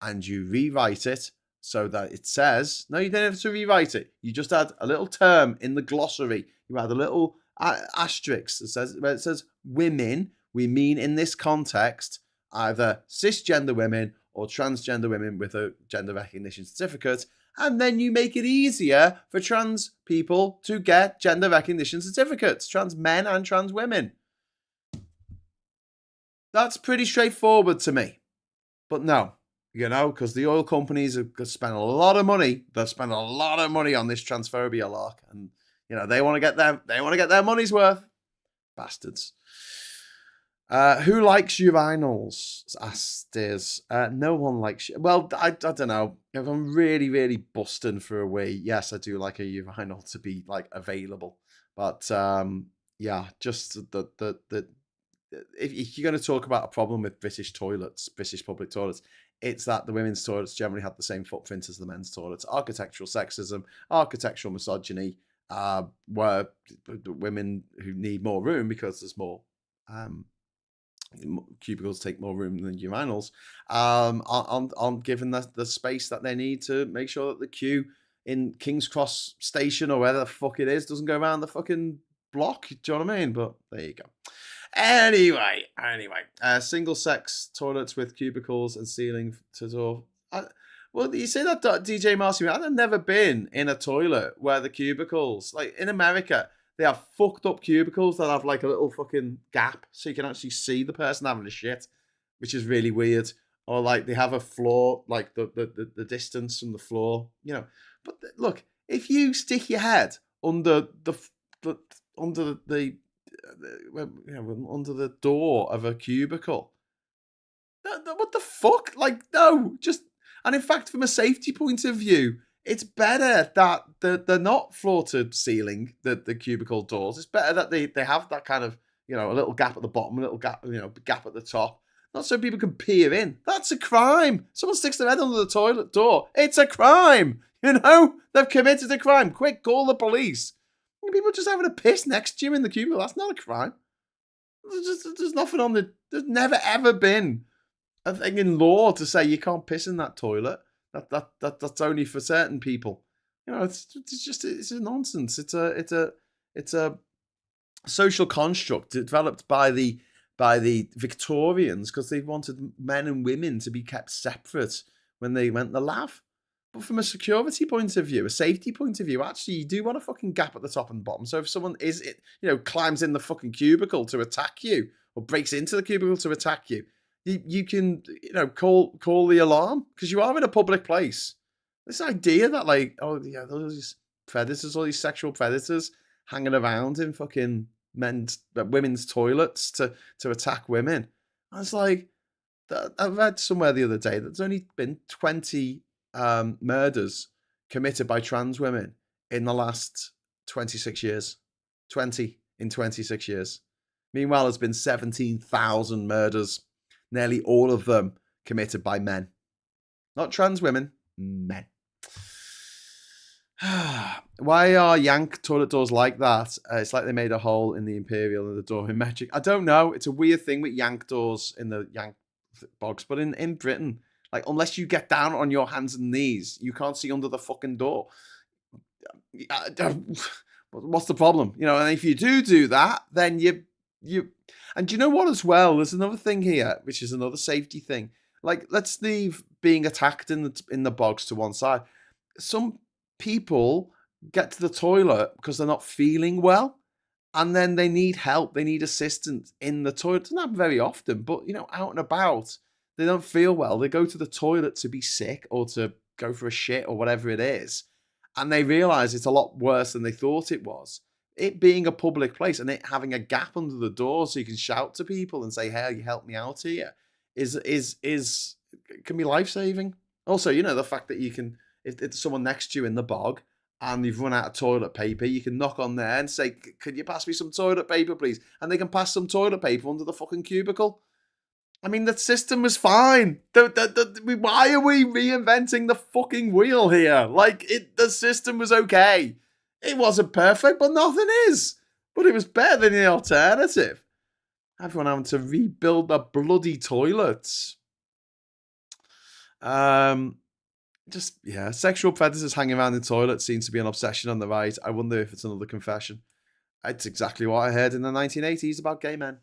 and you rewrite it so that it says, no, you don't have to rewrite it. You just add a little term in the glossary. You add a little asterisk where it says women. We mean in this context either cisgender women or transgender women with a gender recognition certificate. And then you make it easier for trans people to get gender recognition certificates, trans men and trans women. That's pretty straightforward to me. But no. Because the oil companies have spent a lot of money. They've spent a lot of money on this transphobia lark, and they want to get their money's worth. Bastards. Who likes urinals? Asked Diz. No one likes. Well, I don't know. If I'm really, really busting for a wee, yes, I do like a urinal to be available. But yeah, just the if you're going to talk about a problem with British public toilets. It's that the women's toilets generally have the same footprint as the men's toilets. Architectural sexism, architectural misogyny, where women who need more room because there's more cubicles take more room than urinals, aren't given the space that they need to make sure that the queue in King's Cross Station or wherever the fuck it is doesn't go around the fucking block. Do you know what I mean? But there you go. Anyway, single-sex toilets with cubicles and ceiling to door. Well, you say that, DJ Marcy. I've never been in a toilet where the cubicles, in America, they have fucked up cubicles that have a little fucking gap so you can actually see the person having a shit, which is really weird. Or they have a floor, the distance from the floor, But look, if you stick your head under under the door of a cubicle, what the fuck? No, just. And in fact, from a safety point of view, it's better that they're not floor to ceiling, the cubicle doors. It's better that they have that kind of, a little gap at the bottom, a little gap, gap at the top. Not so people can peer in. That's a crime. Someone sticks their head under the toilet door. It's a crime. They've committed a crime. Quick, call the police. People just having a piss next to you in the cubicle. That's not a crime. There's nothing on there's never ever been a thing in law to say you can't piss in that toilet. That's only for certain people. It's a nonsense. It's a social construct developed by the Victorians because they wanted men and women to be kept separate when they went the lav. But from a security point of view, a safety point of view, actually, you do want a fucking gap at the top and bottom. So if someone climbs in the fucking cubicle to attack you or breaks into the cubicle to attack you, you can, call the alarm because you are in a public place. This idea that all these predators, all these sexual predators hanging around in fucking women's toilets to attack women. I was like, I read somewhere the other day that there's only been 20 murders committed by trans women in the last 26 years. 20 in 26 years. Meanwhile, there's been 17,000 murders, nearly all of them committed by men. Not trans women, men. Why are Yank toilet doors like that? It's like they made a hole in the Imperial and the door in Metric. I don't know. It's a weird thing with Yank doors in the Yank box. But in Britain, like, unless you get down on your hands and knees, you can't see under the fucking door. What's the problem? You know, and if you do that, then you... And do you know what as well? There's another thing here, which is another safety thing. Like, let's leave being attacked in the bogs to one side. Some people get to the toilet because they're not feeling well, and then they need help, they need assistance in the toilet. It doesn't happen very often, but, you know, out and about, they don't feel well. They go to the toilet to be sick or to go for a shit or whatever it is, and they realise it's a lot worse than they thought it was. It being a public place and it having a gap under the door so you can shout to people and say, "Hey, you help me out here," can be life-saving. Also, you know, the fact that you can, if there's someone next to you in the bog and you've run out of toilet paper, you can knock on there and say, "Could you pass me some toilet paper, please?" And they can pass some toilet paper under the fucking cubicle. I mean, the system was fine. Why are we reinventing the fucking wheel here? Like, the system was okay. It wasn't perfect, but nothing is. But it was better than the alternative. Everyone having to rebuild the bloody toilets. Sexual predators hanging around in toilets seems to be an obsession on the right. I wonder if it's another confession. It's exactly what I heard in the 1980s about gay men.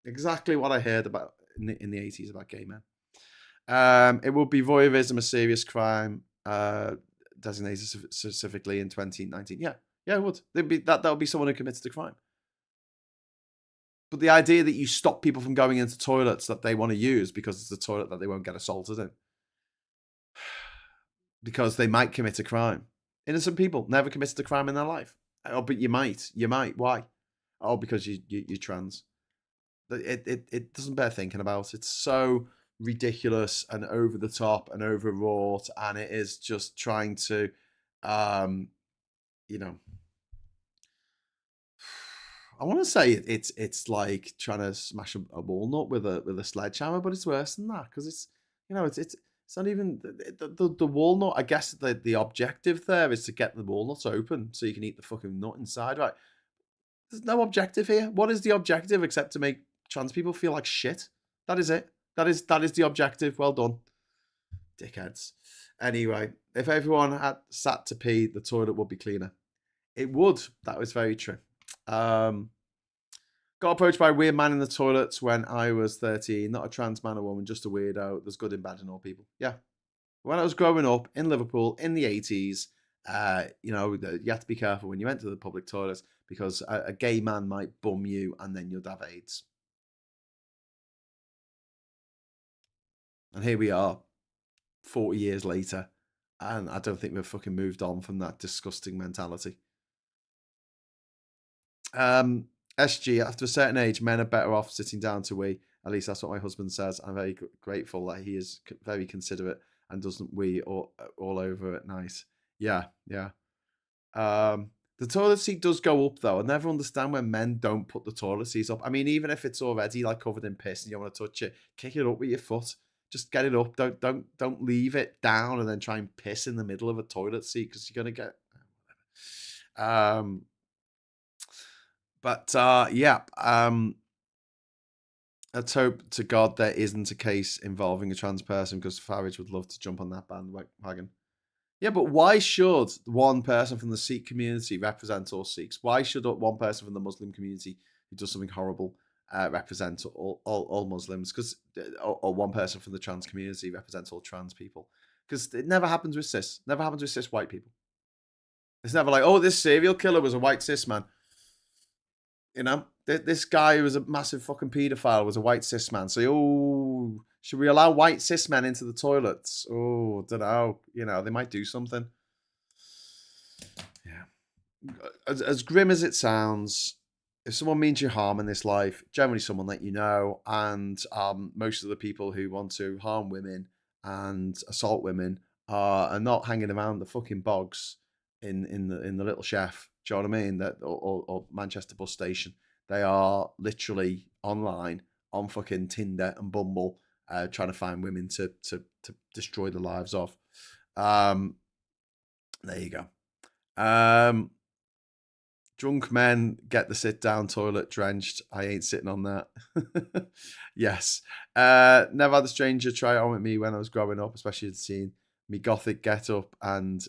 Exactly what I heard about in the 80s about gay men. It would be voyeurism a serious crime, designated specifically in 2019. Yeah, it would. That would be someone who committed a crime. But the idea that you stop people from going into toilets that they want to use because it's a toilet that they won't get assaulted in, because they might commit a crime. Innocent people never committed a crime in their life. Oh, but you might. Why? Oh, because you're trans. It doesn't bear thinking about. It's so ridiculous and over the top and overwrought, and it is just trying to, you know, I want to say it's like trying to smash a walnut with a sledgehammer, but it's worse than that, because it's, you know, it's not even the walnut. I guess the objective there is to get the walnuts open so you can eat the fucking nut inside, right? There's no objective here. What is the objective except to make trans people feel like shit? That is it. That is the objective. Well done, dickheads. Anyway, if everyone had sat to pee, the toilet would be cleaner. It would. That was very true. Got approached by a weird man in the toilets when I was 13. Not a trans man or woman, just a weirdo. There's good and bad in all people. Yeah. When I was growing up in Liverpool in the 80s, you know, you have to be careful when you enter the public toilets, because a gay man might bum you and then you'd have AIDS. And here we are, 40 years later, and I don't think we've fucking moved on from that disgusting mentality. SG, after a certain age, men are better off sitting down to wee. At least that's what my husband says. I'm very grateful that he is very considerate and doesn't wee all over at night. Yeah. The toilet seat does go up, though. I never understand when men don't put the toilet seats up. I mean, even if it's already like covered in piss and you want to touch it, kick it up with your foot. Just get it up. Don't leave it down and then try and piss in the middle of a toilet seat, because you're gonna get. Let's hope to God there isn't a case involving a trans person, because Farage would love to jump on that bandwagon. Yeah, but why should one person from the Sikh community represent all Sikhs? Why should one person from the Muslim community who does something horrible represent all Muslims? Or one person from the trans community represents all trans people? Because it never happens with cis. Never happens with cis white people. It's never like, oh, this serial killer was a white cis man. You know, this guy who was a massive fucking paedophile was a white cis man. So, should we allow white cis men into the toilets? Oh, don't know. You know, they might do something. Yeah. As grim as it sounds, if someone means you harm in this life, generally someone that you know, and most of the people who want to harm women and assault women are not hanging around the fucking bogs in the Little Chef. Do you know what I mean? Or Manchester bus station. They are literally online on fucking Tinder and Bumble, trying to find women to destroy the lives of. There you go. Drunk men get the sit-down toilet drenched. I ain't sitting on that. Yes. Never had a stranger try it on with me when I was growing up, especially seeing me gothic get up and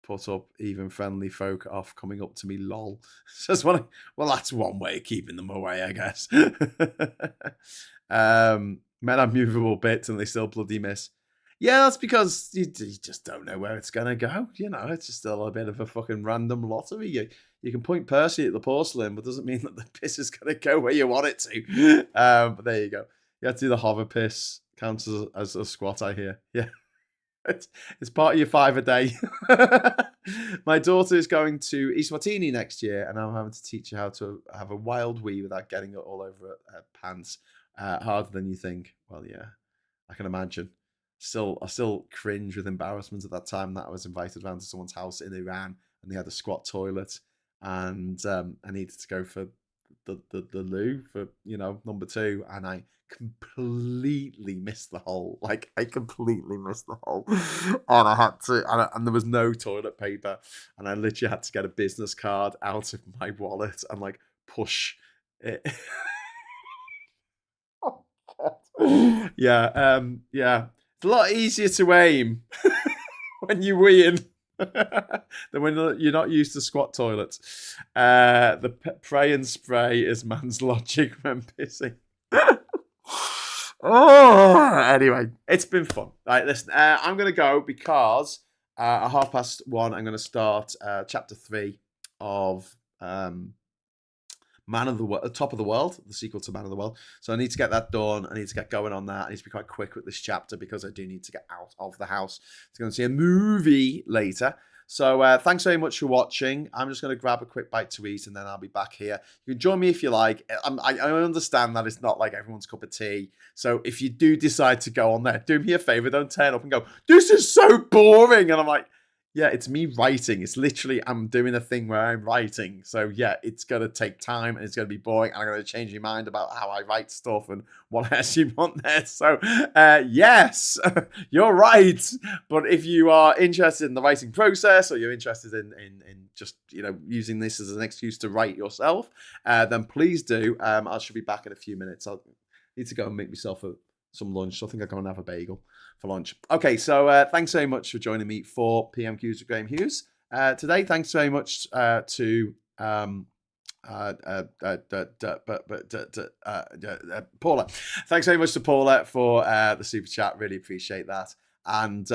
put up even friendly folk off coming up to me, lol. Says well, that's one way of keeping them away, I guess. Men have movable bits and they still bloody miss. Yeah, that's because you just don't know where it's going to go. You know, it's just still a bit of a fucking random lottery. You can point Percy at the porcelain, but doesn't mean that the piss is going to go where you want it to. But there you go. You have to do the hover piss. Counts as a squat, I hear. Yeah. It's part of your 5 a day. My daughter is going to Eswatini next year, and I'm having to teach her how to have a wild wee without getting it all over her pants. Harder than you think. Well, yeah, I can imagine. I still cringe with embarrassment at that time that I was invited around to someone's house in Iran and they had a squat toilet, and I needed to go for the loo for number 2, and I completely missed the hole. Like, I completely missed the hole, and I had to, and there was no toilet paper, and I literally had to get a business card out of my wallet and like push it. Oh God. Yeah. It's a lot easier to aim when you're weeing than when you're not used to squat toilets. The pray and spray is man's logic when pissing. Anyway, it's been fun. Right, listen, I'm going to go because at 1:30 I'm going to start chapter 3 of Man of the World, Top of the World, the sequel to Man of the World. So I need to get that done. I need to get going on that. I need to be quite quick with this chapter because I do need to get out of the house to go and see a movie later. So thanks very much for watching. I'm just going to grab a quick bite to eat and then I'll be back here. You can join me if you like. I understand that it's not like everyone's cup of tea. So if you do decide to go on there, do me a favor. Don't turn up and go, this is so boring. And I'm like, yeah, it's me writing. It's literally, I'm doing a thing where I'm writing. So yeah, it's going to take time and it's going to be boring. And I'm going to change your mind about how I write stuff and what else you want there. So yes, you're right. But if you are interested in the writing process or you're interested in just, using this as an excuse to write yourself, then please do. I should be back in a few minutes. I'll need to go and make myself some lunch. So I think I'll go and have a bagel for lunch. Okay, so thanks very much for joining me for PMQs with Graham Hughes today. Thanks very much to Paula. Thanks very much to Paula for the super chat. Really appreciate that. And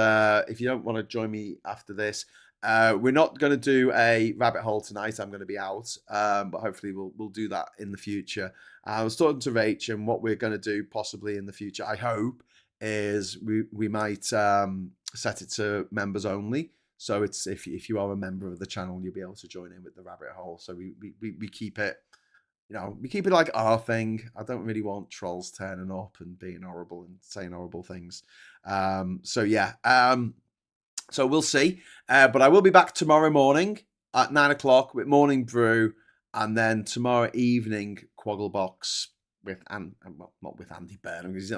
if you don't want to join me after this, we're not going to do a rabbit hole tonight. I'm going to be out, but hopefully we'll do that in the future. I was talking to Rach, and what we're going to do possibly in the future, I hope, is we might set it to members only. So it's if you are a member of the channel, you'll be able to join in with the rabbit hole. So we keep it, we keep it like our thing. I don't really want trolls turning up and being horrible and saying horrible things. So we'll see. But I will be back tomorrow morning at 9:00 with Morning Brew, and then tomorrow evening Quagglebox with not with Andy Burnham, because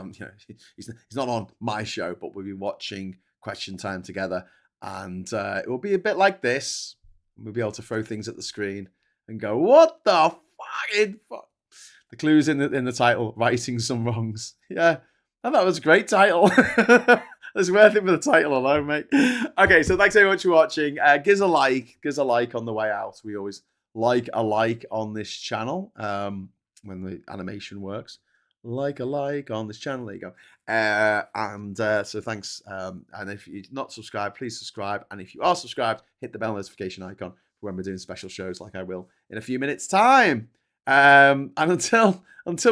he's not on my show, but we'll be watching Question Time together, and it will be a bit like this. We'll be able to throw things at the screen and go, "What the fucking fuck?" The clues in the title: righting some wrongs. Yeah, and that was a great title. It's worth it for the title alone, mate. Okay, so thanks very much for watching. Give us a like on the way out. We always like a like on this channel. When the animation works, like a like on this channel. There you go. So thanks. And if you're not subscribed, please subscribe. And if you are subscribed, hit the bell notification icon for when we're doing special shows, like I will in a few minutes' time. And until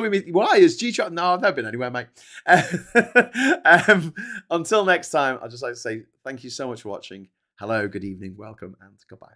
we meet, why is G-Trap? No, I've never been anywhere, mate. Until next time, I'd just like to say thank you so much for watching. Hello, good evening, welcome, and goodbye.